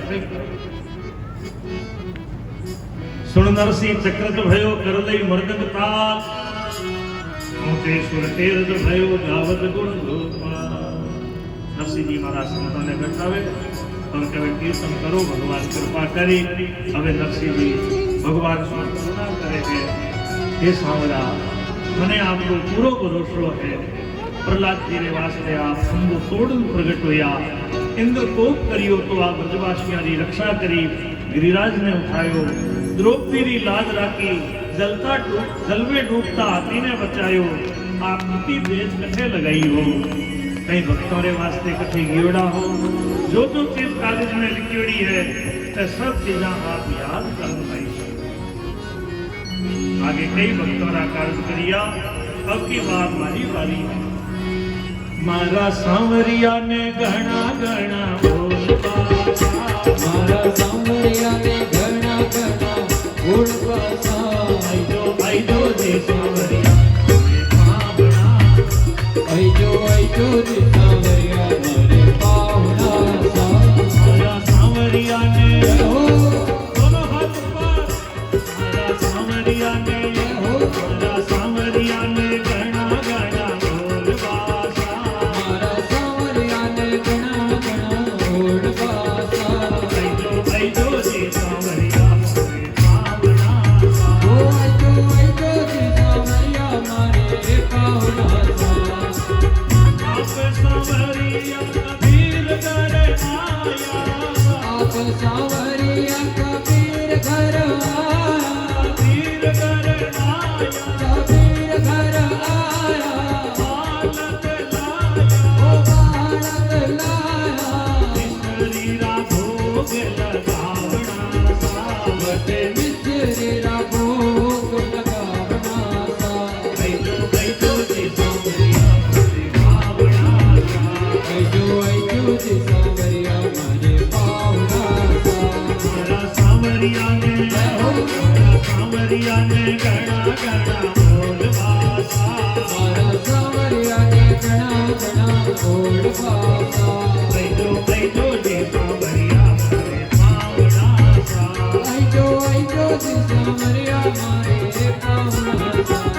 सुन नरसिंह चक्रत भयो कर लई मृदंग ताल, मोटे सुर तेरज भयो गावत गुण गोपाल। नरसिंह जी महाराज संतों ने बैठावे और कहे कीर्तन करो, भगवान कृपा करी। अबे नरसिंह जी भगवान करुणा करेंगे, हे सांवरा मने आपको पूरो भरोसो है। प्रहलाद जी रे वास्ते आप संभो तोड़न प्रगट होया, इंद्र कोप करियो तो आप ब्रजवासियां री रक्षा करी, गिरिराज ने उठायो, द्रौपदी री लाज राखी, जल में डूबता हाथी ने बचायो, आप इतनी देश कठे लगाई हो, कहीं भक्तों रे वास्ते कठे गियोड़ा हो, जो चीज कागज में लिखियोड़ी है ते सब चीजा आप याद कर पाई। आगे कई भक्तों का कार्य करिया, अब की बात मारी वाली है। मारा सांवरिया ने घना घना बोल पासा, मारा सांवरिया ने घना घना बोल पासा, आई जो जी सांवरिया रे पावना, आई जो जी सांवरिया रे पावना सा। मारा सांवरिया ने हो दोनों हाथ ऊपर, मारा सांवरिया ने मारा सांवरिया ने घना घना बोल पासा, मारा सांवरिया ने घना घना बोल पासा, आई जो जी सांवरिया रे पावना सा। हो आई जो जी सांवरिया मारे पावना सा। आप सांवरिया कबीर घर आया, आप सांवरिया कबीर घर आया, कबीर घर आया, कबीर घर आया, बालक लाया, ओ बालक लाया, मिश्री रा भोग लगावना सा, बटे मिश्री रा भोग लगावना सा। आई जो जी सांवरिया रे पावना सा। आई जो जी सांवरिया मारे पावना सा। मारा सांवरिया ने घना घना बोल पासा, मारा सांवरिया ने ઘણા ઘણા ગોળ પાસા આઈજો આઈજો જે સાવરિયા મારે પાવડા સા આઈજો આઈજો જી સાવરિયા મારે પાવડા સા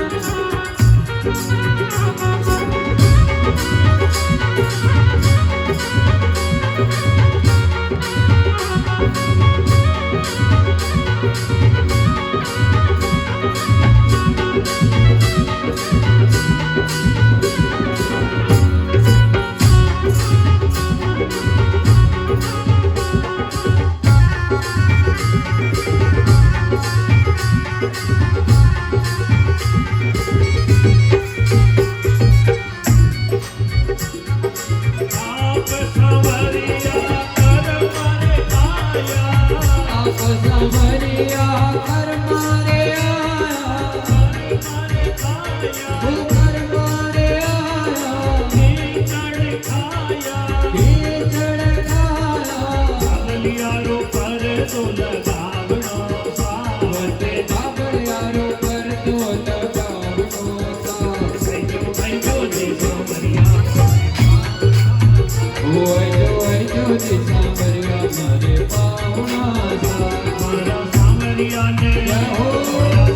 આપ સાવરિયા કર મારે આયા આપ સાવરિયા કર મારે આયા મારે આયા ઓ કર મારે આયા ચડ ખાયા હે ચડકાયા સાવલિયારો પર તો લગાવણો સાવતે બાબળિયારો પર તો લગાવનો સા આઈજો આઈજો જે સાવરિયા આઈજો જી સાવરિયા મારે પાવડા સા મારા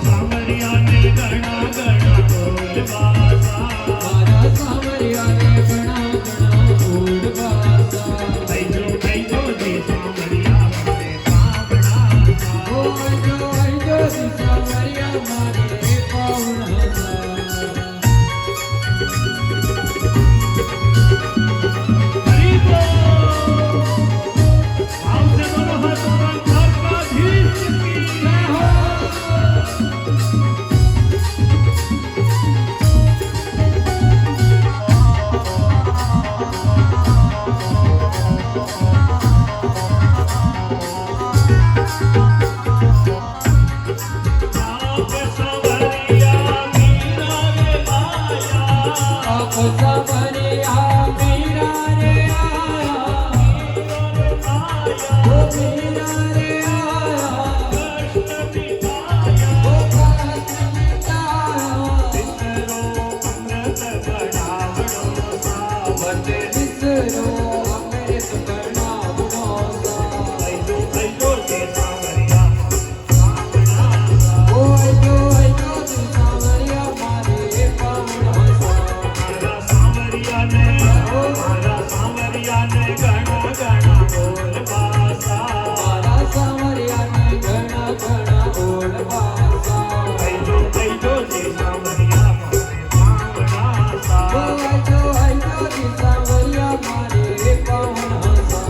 સાવરિયાને ઘણા ઘણા બોલ બાસા મારા સાવરિયાને ઘણા ઘણા ગોળ પાસા આઈજો આઈજો જે સાવરિયા મારે પાવડા સા ઓ આઈજો જી સાવરિયા મારે પાવડા સા हरि बोल भाव से बोलो हाथ और द्वारकाधीश की जय हो आप सवरिया मीरा रे माया आप सावरिया मेरा रे आया ओ मेरा रे आया कृष्ण दिखाया ओ कांत मिटाया अमृत बढ़ावणो सावते विसरो अमृत बनावनो सा आइजो आइजो जे सावरिया पावड़ा सा ओ आइजो जी सावरिया मारे पावड़ा सा मारा सावरिया ने घना घना बोल बासा मारा सावरिया ने घना घना बोल पासा आइजो आइजो जे सावरिया मारे पावड़ा सा ओ आइजो जी सावरिया मारे पावड़ा सा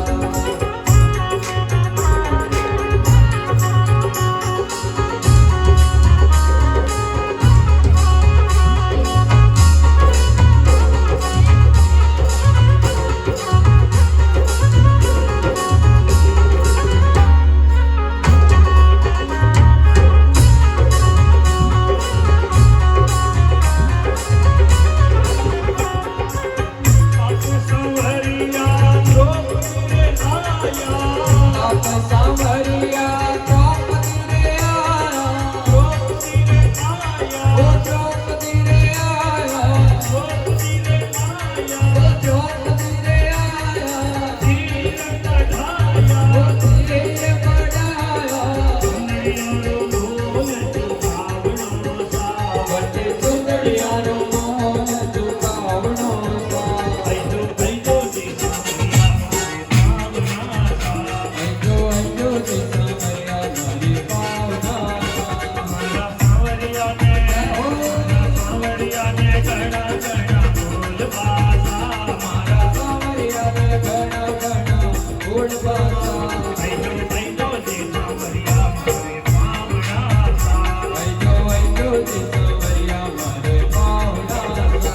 आप सवरिया द्रौपदी रे आया आप सावरिया द्रौपदी रे आया द्रौपदी रे आया ओ द्रौपदी रे आया द्रौपदी रे आया ओ द्रौपदी रे आया तीर कढ़ाया ओ धीरे बढ़ाया सुनैयारो बोल चुकावणो सा बटे चुंदड़ियारो मोह झुकावनो सा आइजो आइजो जे सावरिया मारे पावड़ा सा आइजो जी सावरिया मारे पावड़ा सा मारा सावरिया ने घना घना बोल बासा मारा सावरिया ने घना घना बोल पासा आइजो आइजो जे सावरिया मारे पावड़ा सा आइजो जी सावरिया मारे पावड़ा सा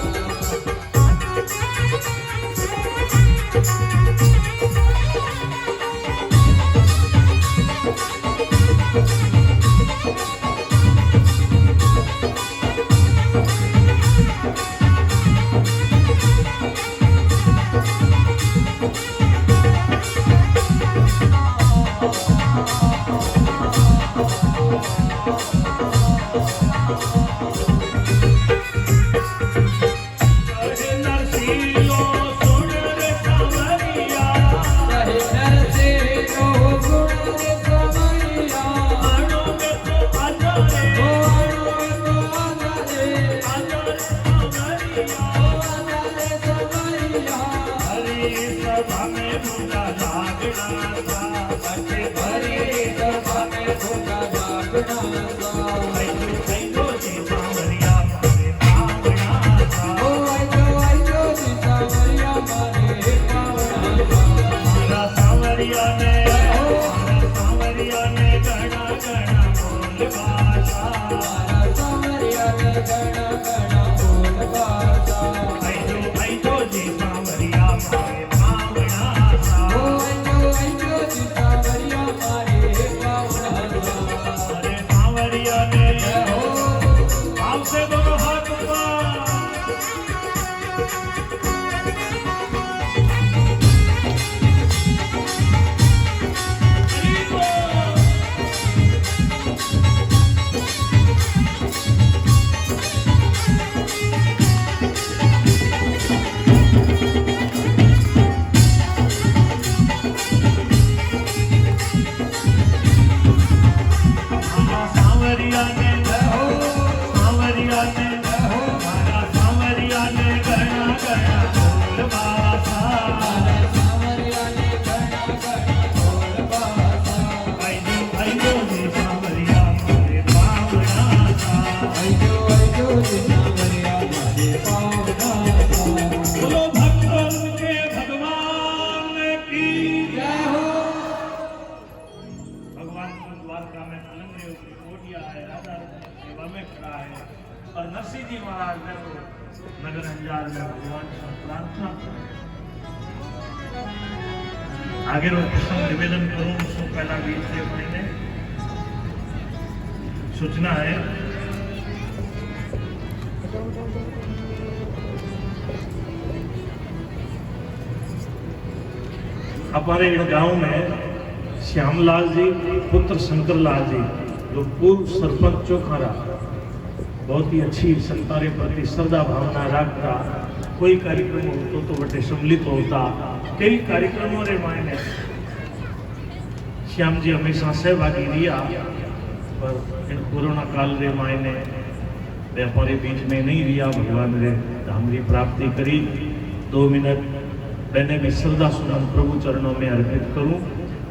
लागना सा पछे भरी सभा में खोटा लागना सा ऐसो जी सांवरिया मारे पावना सा ओ आइयो जी सांवरिया मारे पावना सा मारा सांवरिया ने गणा गणा बोल भाषा मारा सांवरिया ने गणा गणा बोल भाषा ऐसो जी सांवरिया मारे पावना सा ओ आइयो जी सांवरिया मारे पावना सा अरे सांवरिया ने हो आपसे दोनों हाथ ऊपर सांवरिया ने मारा सांवरिया ने गणा गणा बोल भाषा सांवरिया ने गणा गणा बोल भाषा ऐसो जी सांवरिया मारे पावना सा आइयो जी सांवरिया मारे पावना सा बोलो भक्तों के भगवान की जय हो भगवान को द्वारका में अलंग कोटिया है राजा सेवा में खड़ा है और नरसिंह जी महाराज ने तो नगर अंजार में भगवान से प्रार्थना आगे वो प्रसंग निवेदन करूं उसको पहला बीच से मैंने सूचना है हमारे गांव में श्यामलाल जी पुत्र शंकरलाल जी जो पूर्व सरपंच चोखारा बहुत ही अच्छी संता रे प्रति श्रद्धा भावना रखता कोई कार्यक्रम होतो तो बटे सम्मिलित होता कई कार्यक्रमों रे मायने श्याम जी हमेशा सहभागी रिया पर इन कोरोना काल रे मायने वे हमारे बीच में नहीं रिया भगवान रे धाम री प्राप्ति करी 2 मिनट मैंने भी श्रद्धा सुमन प्रभु चरणों में अर्पित करूं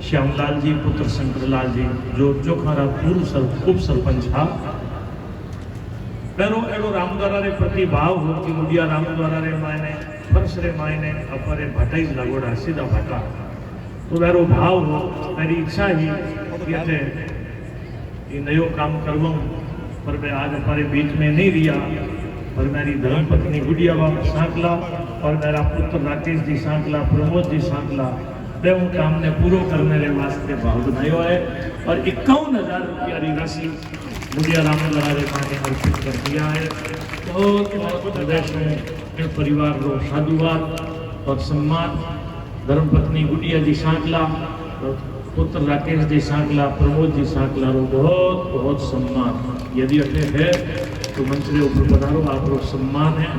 श्यामलाल जी पुत्र शंकरलाल जी जो चोखारा पूर्व उप सरपंच था pero एडो रामद्वारा रे प्रति भाव हो कि मुडिया रामद्वारा रे मायने फर्श रे मायने अपरे भटाई लगोड़ा सीधा भटा तो मेरो भाव हो मेरी इच्छा ही कि अटे ये नयो काम करवाऊं पर मैं आज हमारे बीच में नहीं रिया पर मेरी धर्म पत्नी गुड़िया बाबा सांकला और मेरा पुत्र राकेश जी सांकला प्रमोद जी सांकला वे उन काम ने पूरो करने के वास्ते भाव बनायो है और 51,000 रुपया की राशि मुडिया रामद्वारा रे माने अर्पित कर दिया है बहुत बहुत हृदय से परिवार रो साधुवाद और सम्मान धर्मपत्नी गुड़िया जी सांकला और पुत्र राकेश जी सांकला प्रमोद जी सांकला रो बहुत बहुत सम्मान यदि अटे है तो मंच रे ऊपर पधारो आप रो सम्मान है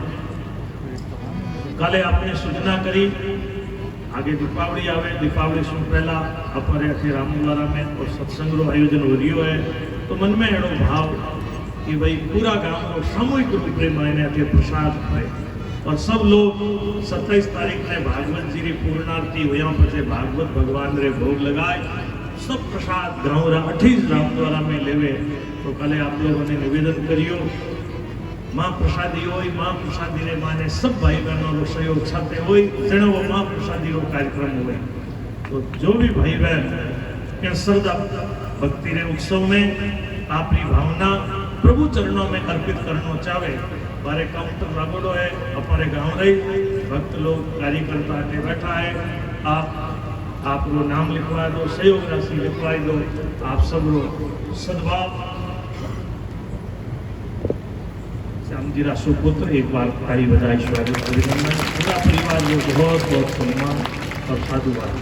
काले आपने सूचना करी आगे दीपावली आवे दीपावली से पहला अपने अखे रामद्वारा में और सत्संग रो आयोजन हो रही है तो मन में एड़ो भाव कि भाई पूरा गांव को सामूहिक रूप में मायने अखे प्रसाद है और सब लोग 27 तारीख ने भागवत जी री पूर्णार्ति हुआ पछे भागवत भगवान रे भोग लगाए सब प्रसाद गांव रा 28 रामद्वारा में लेवे तो कल आप लोगों ने निवेदन करियो मां प्रसादी होई मां प्रसादी रे माने सब भाई बहनों रो सहयोग छाते होई तेणो वो मां प्रसादी रो कार्यक्रम हुए तो जो भी भाई बहन के श्रद्धा भक्ति रे उत्सव में आपकी भावना प्रभु चरणों में अर्पित करना चाहे हमारे काउंटर लागोड़ो है हमारे गांव रही भक्त लोग कार्यकर्ता के बैठा है आप रो नाम लिखवा दो सहयोग राशि लिखवाई दो आप सब रो सद्भाव श्यामजीरा सुपुत्र एक बार ताली बजाई स्वागत अभिनंदन पूरा परिवार को बहुत बहुत सम्मान और साधुवाद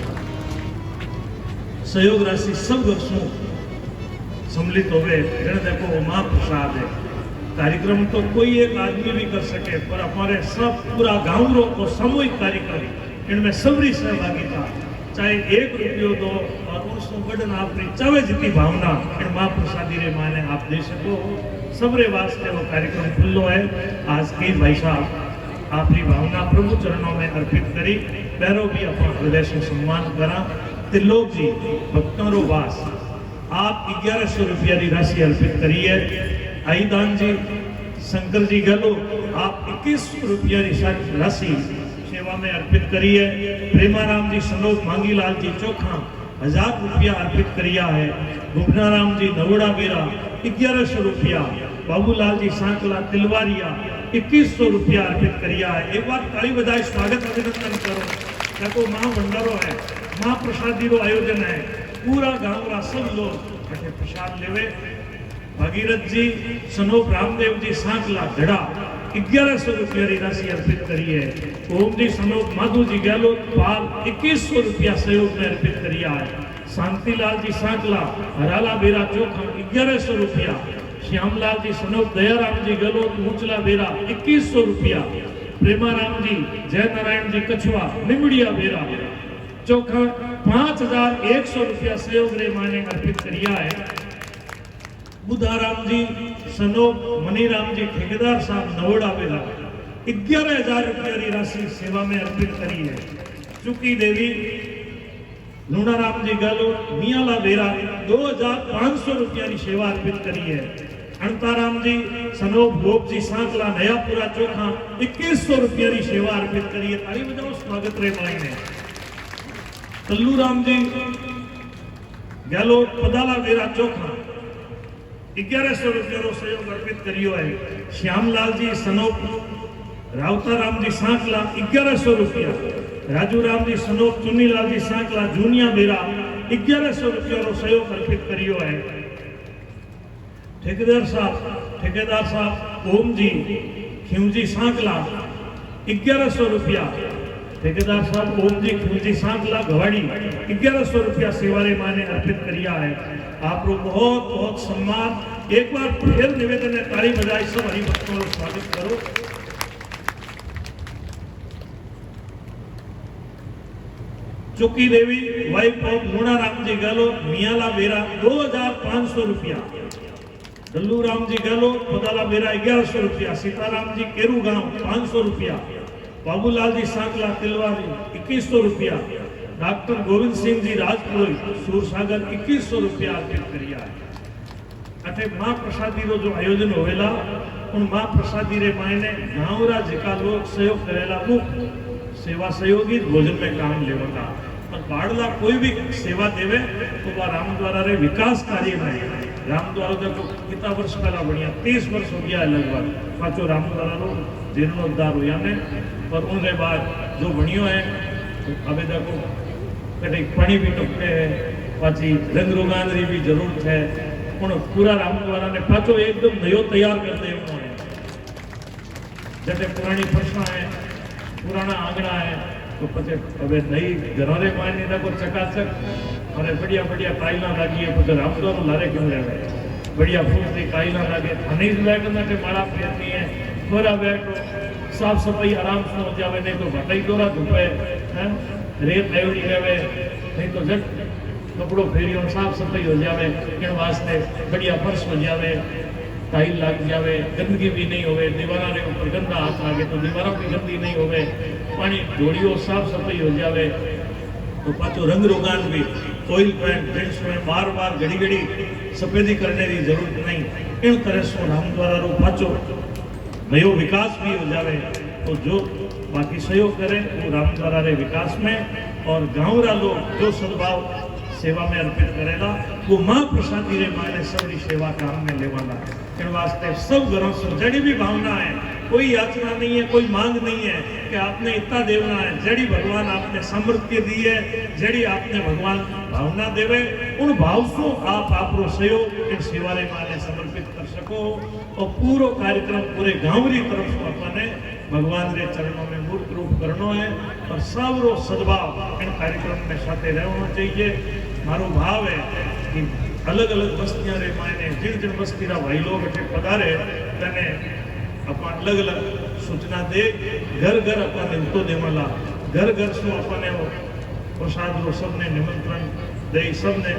सहयोग राशि सब वर्षों सम्मिलित हो गए देखो महाप्रसाद है कार्यक्रम तो कोई एक आदमी भी कर सके पर हमारे सब पूरा गांव रो सामूहिक कार्यक्रम इनमें सबरी सहभागिता चाहे 1 रुपयो दो और उसको बढ़न आपकी चावे जितनी भावना इन महाप्रसादी रे माने आप दे सको सबरे वास्ते वो कार्यक्रम खुल्लो है आज की भाई साहब आपकी भावना प्रभु चरणों में अर्पित करी पैरों भी अपन हृदय से सम्मान करा। त्रिलोक जी भक्तों रो वास आप 1100 रुपया की राशि अर्पित करी है। आईदान जी शंकर जी गलो आप 21 रुपया की राशि सेवा में अर्पित करी है। प्रेमाराम जी सनोक मांगीलाल जी चोखा 1000 रुपया अर्पित करिया है। गुबनाराम जी नवड़ा बेरा 1100 रुपया। बाबूलाल जी सांकला तिलवारिया 2100 रुपया अर्पित करिया है। एक बार ताली बजाय स्वागत अभिनंदन करो। देखो मां भंडारो है, मां प्रसादी रो आयोजन है। पूरा गांव रा सब लोग बैठे प्रसाद लेवे। भगीरथ जी सनोप रामदेव जी सांकला धड़ा 1100 रुपया की राशि अर्पित करी है। ओम जी सनोप माधु जी गहलोत पाल 2100 रुपया सहयोग में अर्पित करिया है। शांतिलाल जी सांकला हराला बेरा चोखा 1100 रुपया। श्यामलाल जी सनोप दयाराम जी गहलोत ऊंचला बेरा 2100 रुपया। प्रेमाराम जी जय नारायण जी कछुआ निमड़िया बेरा चोखा 5100 रुपया सहयोग रे माने अर्पित करिया है। बुधाराम जी सनोप मनीराम जी ठेकेदार साहब नवड़ा बेला 11,000 रुपया की राशि सेवा में अर्पित करी है। चुकी देवी लूणाराम जी गलो मियाला बेरा 2500 रुपया की सेवा अर्पित करी है। अणताराम जी सनोप गोप जी सांकला नयापुरा चोखा 2100 रुपया की सेवा अर्पित करी है। ताली बजाओ स्वागत रे मायने। तल्लू राम जी गलो पदाला बेरा चोखा 1100 रुपया रो सहयोग अर्पित करियो है। श्यामलाल जी सनोप रावताराम जी सांकला 1100 रुपया। राजू राम जी सनोप चुनीलाल जी सांकला जूनिया बेरा 1100 रुपया रो सहयोग अर्पित करियो है। ठेकेदार साहब ओम जी खिमजी सांकला 1100 रुपया। ठेकेदार साहब ओम जी खिमजी सांकला घवाड़ी 1100 रुपया सेवारे माने अर्पित करिया है। आपको बहुत बहुत सम्मान। एक बार फिर निवेदन है ताली बजाय सब हरिभक्तों का स्वागत करो। चुकी देवी वाइफ ऑफ लूणाराम जी गलो मियाला बेरा 2500 रुपया। डल्लू राम जी गलो पदाला बेरा 1100 रुपया। सीताराम जी केरू गांव 500 रुपया। बाबूलाल जी सांकला तिलवारी 2100 रुपया। डॉक्टर गोविंद सिंह जी राजपुरोई सूरसागर 2100 रुपया अर्पित करिया है। अटे मां प्रसादी रो जो आयोजन होवेला उन मां प्रसादी रे मायने गांवरा जेका लोग सहयोग करेला मुख सेवा सहयोगी भोजन में काम लेवता। पर बाड़ला कोई भी सेवा देवे तो वह राम द्वारा रे विकास कार्य में राम द्वारा देखो कितना वर्ष पहला बढ़िया 30 वर्ष हो गया है लगभग पाचो राम द्वारा रो जीर्णोद्धार हुआ ने। पर उनके बाद जो बनियो है तो अभी देखो कहीं पानी भी टपके है पाची रंग रोगान भी जरूरत है। उन पूरा राम द्वारा ने पाचो एकदम नयो तैयार कर दे उन्होंने। जैसे पुरानी फर्शा है पुराना आंगना है तो पचे अब नई घरों मायने देखो चकाचक और बढ़िया बढ़िया टाइला लगी है। पचे राम द्वारा लारे क्यों रहे बढ़िया फूल से टाइला लगे खनिज बैठना के माड़ा फेरनी है थोड़ा बैठो साफ सफाई आराम से हो जावे। नहीं तो भटाई दौरा धुपे रेत एवड़ी रहे नहीं तो जट कपड़ों फेरियो साफ सफाई हो जावे। इन वास्ते बढ़िया फर्श हो जावे टाइल लग जावे गंदगी भी नहीं होवे। दीवारा रे ऊपर गंदा हाथ लागे तो दीवारा भी गंदी नहीं होवे। पानी ढोड़ियो साफ सफाई हो जावे। तो पाचो रंग रोगान भी ऑयल पेंट ड्रेस में बार बार घड़ी घड़ी सफेदी करने की जरूरत नहीं। इन तरह से राम द्वारा रो पाचो नयो विकास भी हो जावे। तो जो बाकी सहयोग करे वो राम द्वारा रे विकास में और गाँव रा लोग जो सद्भाव सेवा में अर्पित करेला वो मां प्रसादी रे माने सबरी सेवा काम में लेवाना। इन वास्ते सब घरों से जड़ी भी भावना है कोई याचना नहीं है कोई मांग नहीं है कि आपने इतना देवना है। जड़ी भगवान आपने समृद्धि दी है जड़ी आपने भगवान भावना देवे उन भाव को आप आपरो सहयोग इन सेवा रे माने समर्पित कर सको। और पूरा कार्यक्रम पूरे गाँव की तरफ से अपने भगवान रे चरणों में मूर्त रूप करना है और सबरो सद्भाव इन कार्यक्रम में साथे रहना चाहिए। मारो भाव है कि अलग अलग बस्तियां रे मायने जिन जिन बस्ती रा भाई लोग अठे पधारे तने अपन अलग अलग सूचना दे घर घर अपन निमतो देवाला घर घर से अपने वो प्रसाद रो सबने निमंत्रण दे सबने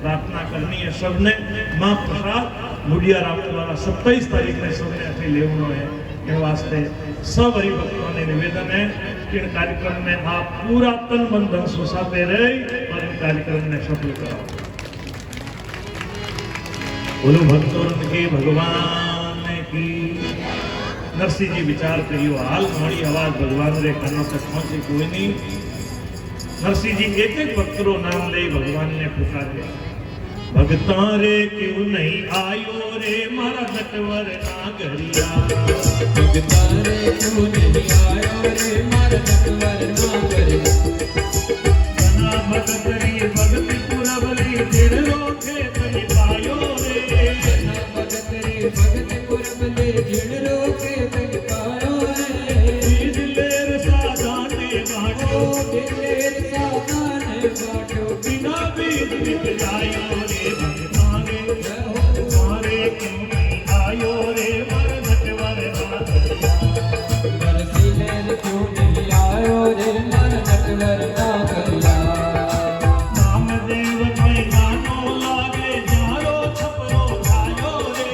प्रार्थना करनी है। सबने मां प्रसाद मुड़िया राम द्वारा 27 तारीख में सबने अठे लेवनो है। इन वास्ते सब हरिभक्तों ने निवेदन है इन कार्यक्रम में आप पूरा तन मन धन सुसाते रहे और इन कार्यक्रम ने सफल कराओ। बोलो भक्तों के भगवान की। नरसिंह जी विचार करियो, हाल मारी आवाज भगवान रे कानों तक पहुंचे कोई नहीं। नरसिंह जी एक एक भक्तों नाम ले भगवान ने पुकारे। भगता रे क्यों नहीं आयो रे मारा नटवर नागरिया। भगता रे क्यों नहीं आयो रे मारा नटवर नागरिया। बना भगत री भगति पुरवली दिल रोके तनि पायो रे। बना भगत रे भगति पुरवली दिल रोके तनि पायो रे। बीज लेर साधाने बाटो, दिलेर साधाने बाटो। बिना बीज मिट जायो रे भगता रे। तुम्हारे क्यों नहीं आयो रे मारा नटवर नागरिया। नरसिंह क्यों नहीं आयो रे मारा नटवर नागरिया। नामदेव में नानो लागे जारो छपरो छायो रे।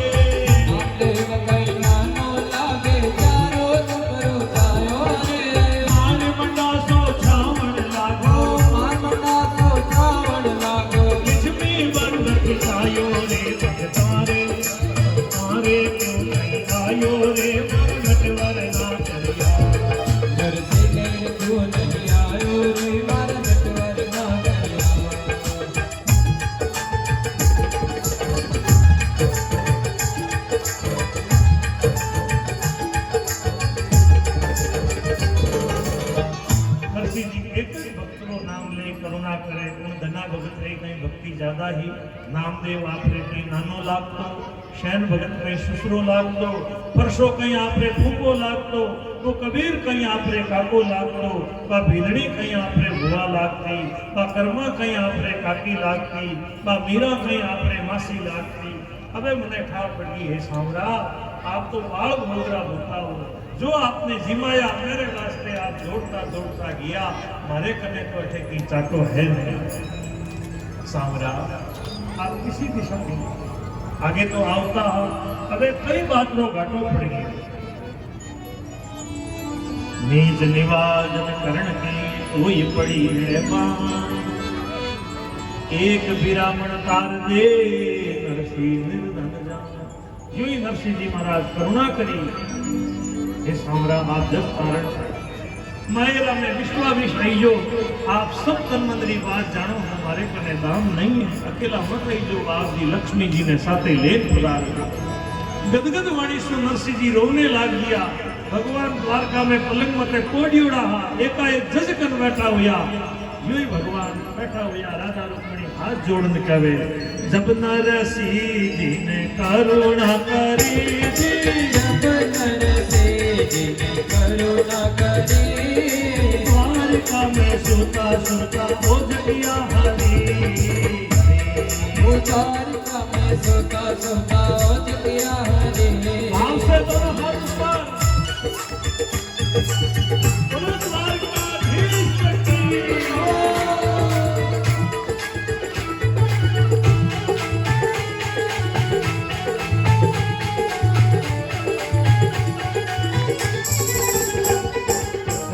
नामदेव कई नानो लागे चारो छपरो छायो रे। मान मंडा सो छावण लागो, मान मंडा सो छावण लागो। लक्ष्मी बंधक छायो रे भगता रे। तुम्हारे क्यों नहीं आयो रे मारा नटवर नागरिया। नरसिंह क्यों नहीं आयो रे मारा नटवर नागरिया। नरसिंह जी एक ही भक्तों नाम ले करुणा करे। उन धना भगत रे कहीं भक्ति ज्यादा ही। नामदेव आप रे कहीं नानो लाग दो, शैन भगत कहीं सुसरो लाग दो, परसो कहीं आप रे फूको लाग दो, वो कबीर कहीं आप रे काको लाग दो, बा भीलड़ी कहीं आप रे बुआ लागती, बा कर्मा कहीं आप रे काकी लागती, बा मीरा कहीं आप रे मासी लागती। अबे मने ठार पड़ी है सांवरा, आप तो बाल भोगरा होता हो। जो आपने जिमाया मेरे वास्ते आप दौड़ता दौड़ता गया, मारे कने तो अठे की चाटो है नहीं। सांवरा आप किसी दिशा में आगे तो आवता हो, अबे कई बात नो घाटो पड़ गई। नीच निवाजन करण की हुई पड़ी है मान। एक बिरामण तार दे नरसिंह निर्धन जान। यूं ही नरसिंह जी महाराज करुणा करी। हे सांवरा आप जब कारण मायरा में विश्वाविश रहियो। आप सब तन्मंदरी बात जानो, हमारे कने दाम नहीं है। अकेला मत रहियो, आप जी लक्ष्मी जी ने साथे लेन खुदा। गदगद वाणी से नरसिंह जी रोने लाग गया। भगवान द्वारका में पलंग मते कोडियोड़ा हा, एकाएक जजकन बैठा हुआ। यूं ही भगवान बैठा हुआ, राधा रुक्मिणी हाथ जोड़न कहे, जब नरसिंह जी ने करुणा करी जी। जब नरसिंह जी ने करुणा करी। द्वारका में सोता सोता हो जगिया हरी। वो द्वारका में सोता सोता हो जगिया हरी। भाव से दोनों हाथ ऊपर, बोलो द्वारकाधीश की।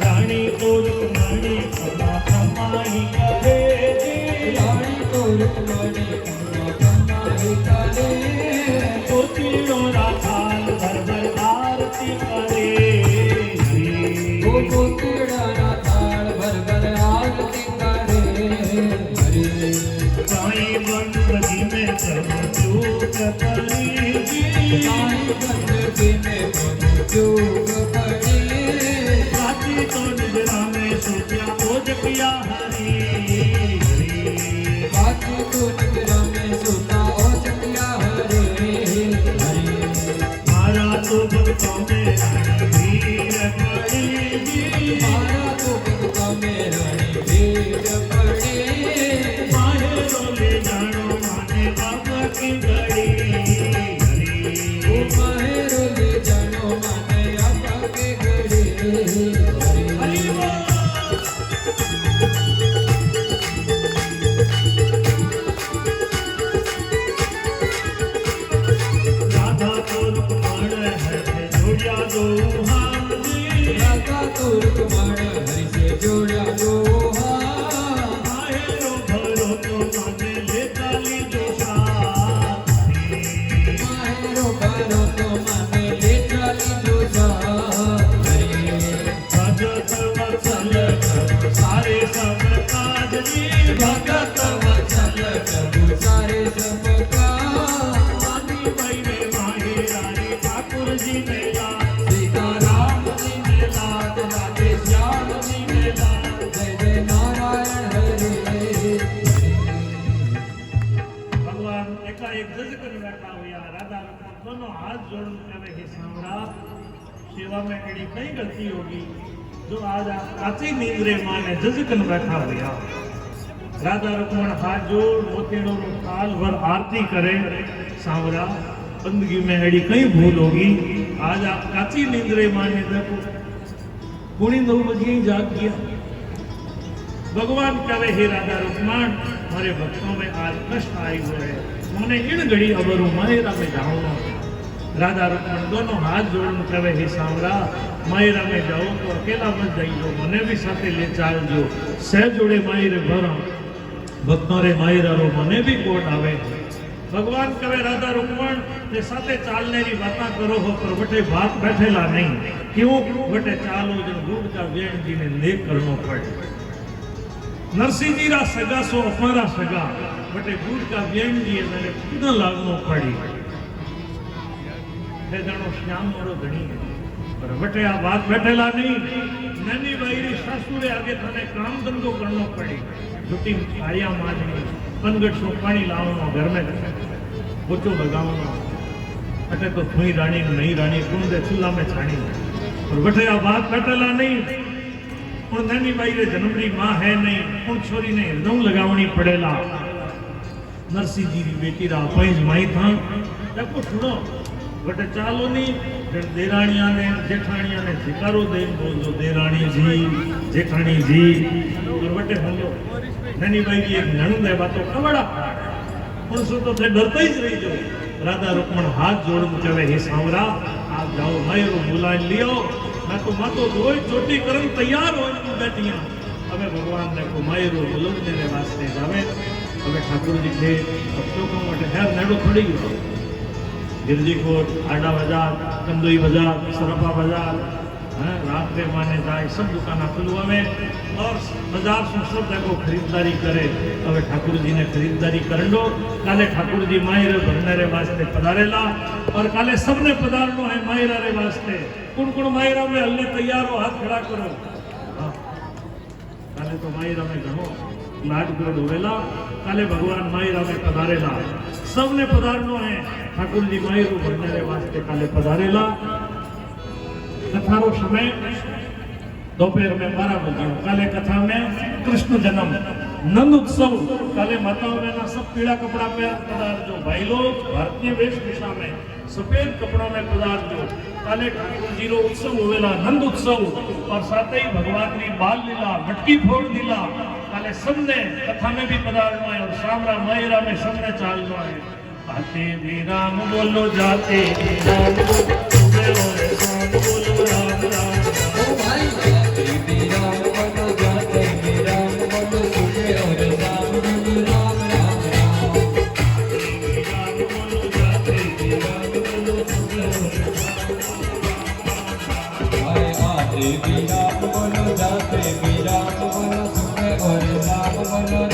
रानी को रुक्मिणी क्षमा कमाई करे जी। रानी को रुक्मिणी क्षमा कमाई करे। तो तीनों राखाल भर भर आरती करे। वो गोतीड़ा ना थाल भर भर आरती करे। हरे साईं बंदगी में प्रभु चूक पड़ी जी। साईं बंदगी में प्रभु चूक पड़ी। राती तो निजरा में सोचा हो जगिया हरी। बाकी तो निगरा में सोता हो जगिया हरे। हरे मारा तो भक्तों में रानी भीड़ पड़ी जी। मारा तो भक्तों में रानी भीड़ पड़ी। माहे रोले जानो माने बाबा की घड़ी। वो माहेरो ले जानो माने आपा के घड़ी। हरे हरि बोल। राधा तो रुक्मण है जोड़िया दो हाथ जी। राधा तो रुक्मण हरि एक जजकन बैठा हुआ राधा रुक्मण दोनों हाथ जोड़ कहे हे सांवरा सेवा में एड़ी कई गलती होगी जो आज आप काची नींदरे माने जजकन बैठा हुआ। राधा रुक्मण हाथ जोड़ मोतेड़ो ताल भर आरती करे सांवरा बंदगी में एड़ी कई भूल होगी आज आप काची नींदरे माने देखो पुणी 9 बजे ही जाग गया। भगवान कहे हे राधा रुक्मण हमारे भक्तों में आज कष्ट आई हुए है उन्हें इन घड़ी अबरू मायरा में जाऊंगा। राधा रुक्मण दोनों हाथ जोड़ कहे हे सांवरा मायरा में जाओ तो अकेला मत जाइयो मने भी साथे ले चाल जो सह जोड़े मायरे भरा भक्तों रे मायरा रो मने भी कोट आवे। भगवान कहे राधा रुक्मण ते साथे चालने री बातें करो हो पर बटे बात बैठेला नहीं क्यों बटे चालो जन दूध का वेण जी ने लेख करनो पड़े। नरसिंह जी रा सगा सो अफारा सगा बटे दूध का वेण जी ने खुद लागनो पड़ी हे जणो श्याम मोरो धणी है पर बटे आ बात बैठेला नहीं नैनी बाईरी सासुरे आगे तने काम धंधो करनो पड़ी झूठी आया माजनी पनगट सो पानी लावनो घर में पोचो लगावनो अटे तो थुई रानी नहीं रानी कुंदे चूल्हा में छानी और बटे आ बात बैठेला नहीं उन नैनी बाई रे जन्मरी मां है नहीं उन छोरी ने हृदय लगावनी पड़ेला। नरसिंह जी री बेटी रा पैज माई था देखो सुनो बटे चालो नहीं देराणिया ने जेठाणिया ने धिकारो दे बोलो देराणी जी जेठाणी जी और बटे बोलो नैनी बाई की एक नणंद है बातो कवड़ा उनसे तो थे डरता ही रही जो। राधा रुक्मण हाथ जोड़ कहे हे सांवरा आप जाओ मायरो बुला लियो मैं तो मातो रोज चोटी करन तैयार हो बैठिया अबे भगवान ने को मायरो बुलंदने रे वास्ते जावे अबे ठाकुर जी थे भक्तों को मटे हेर नेड़ो थोड़ी हो गिरजी कोट आडा बाजार कंदोई बाजार सरपा बाजार रात रे माने जाए सब दुकाना खुलवा में और बाजार से सब देखो खरीदारी करे अबे ठाकुर जी ने खरीदारी कर लो काले ठाकुर जी मायरे भरने रे वास्ते पधारेला और काले सबने पधारनो है मायरा रे वास्ते कुण कुण मायरा में हल्ले तैयार हो हाथ खड़ा करो काले तो मायरा में घणो लाड ग्रड होवेला काले भगवान मायरा में पधारेला सबने पधारनो है ठाकुर जी मायरो भरने रे वास्ते काले पधारेला। कथा रो समय दोपहर में 12 बजे काले कथा में कृष्ण जन्म नंद उत्सव काले माताओं में ना सब पीला कपड़ा पहन पदार्थ जो भाई लोग भारतीय वेशभूषा में सफेद कपड़ा में पदार्थ जो काले ठाकुर जी रो उत्सव होवेला नंद उत्सव और साथ ही भगवान की बाल लीला मटकी फोड़ लीला काले सबने कथा में भी पधारना है और सामरा मायरा में सबने चालना है। आते भी राम बोलो जाते भी राम बोलो शाम बोलो राम राम ओ भाई जाते भी राम बोलो जाते भी राम बोलो सुने और राम बोलो राम राम राम बोलो जाते भी राम बोलो सुने और आते भी राम बोलो जाते भी राम बोलो सुने और राम बोलो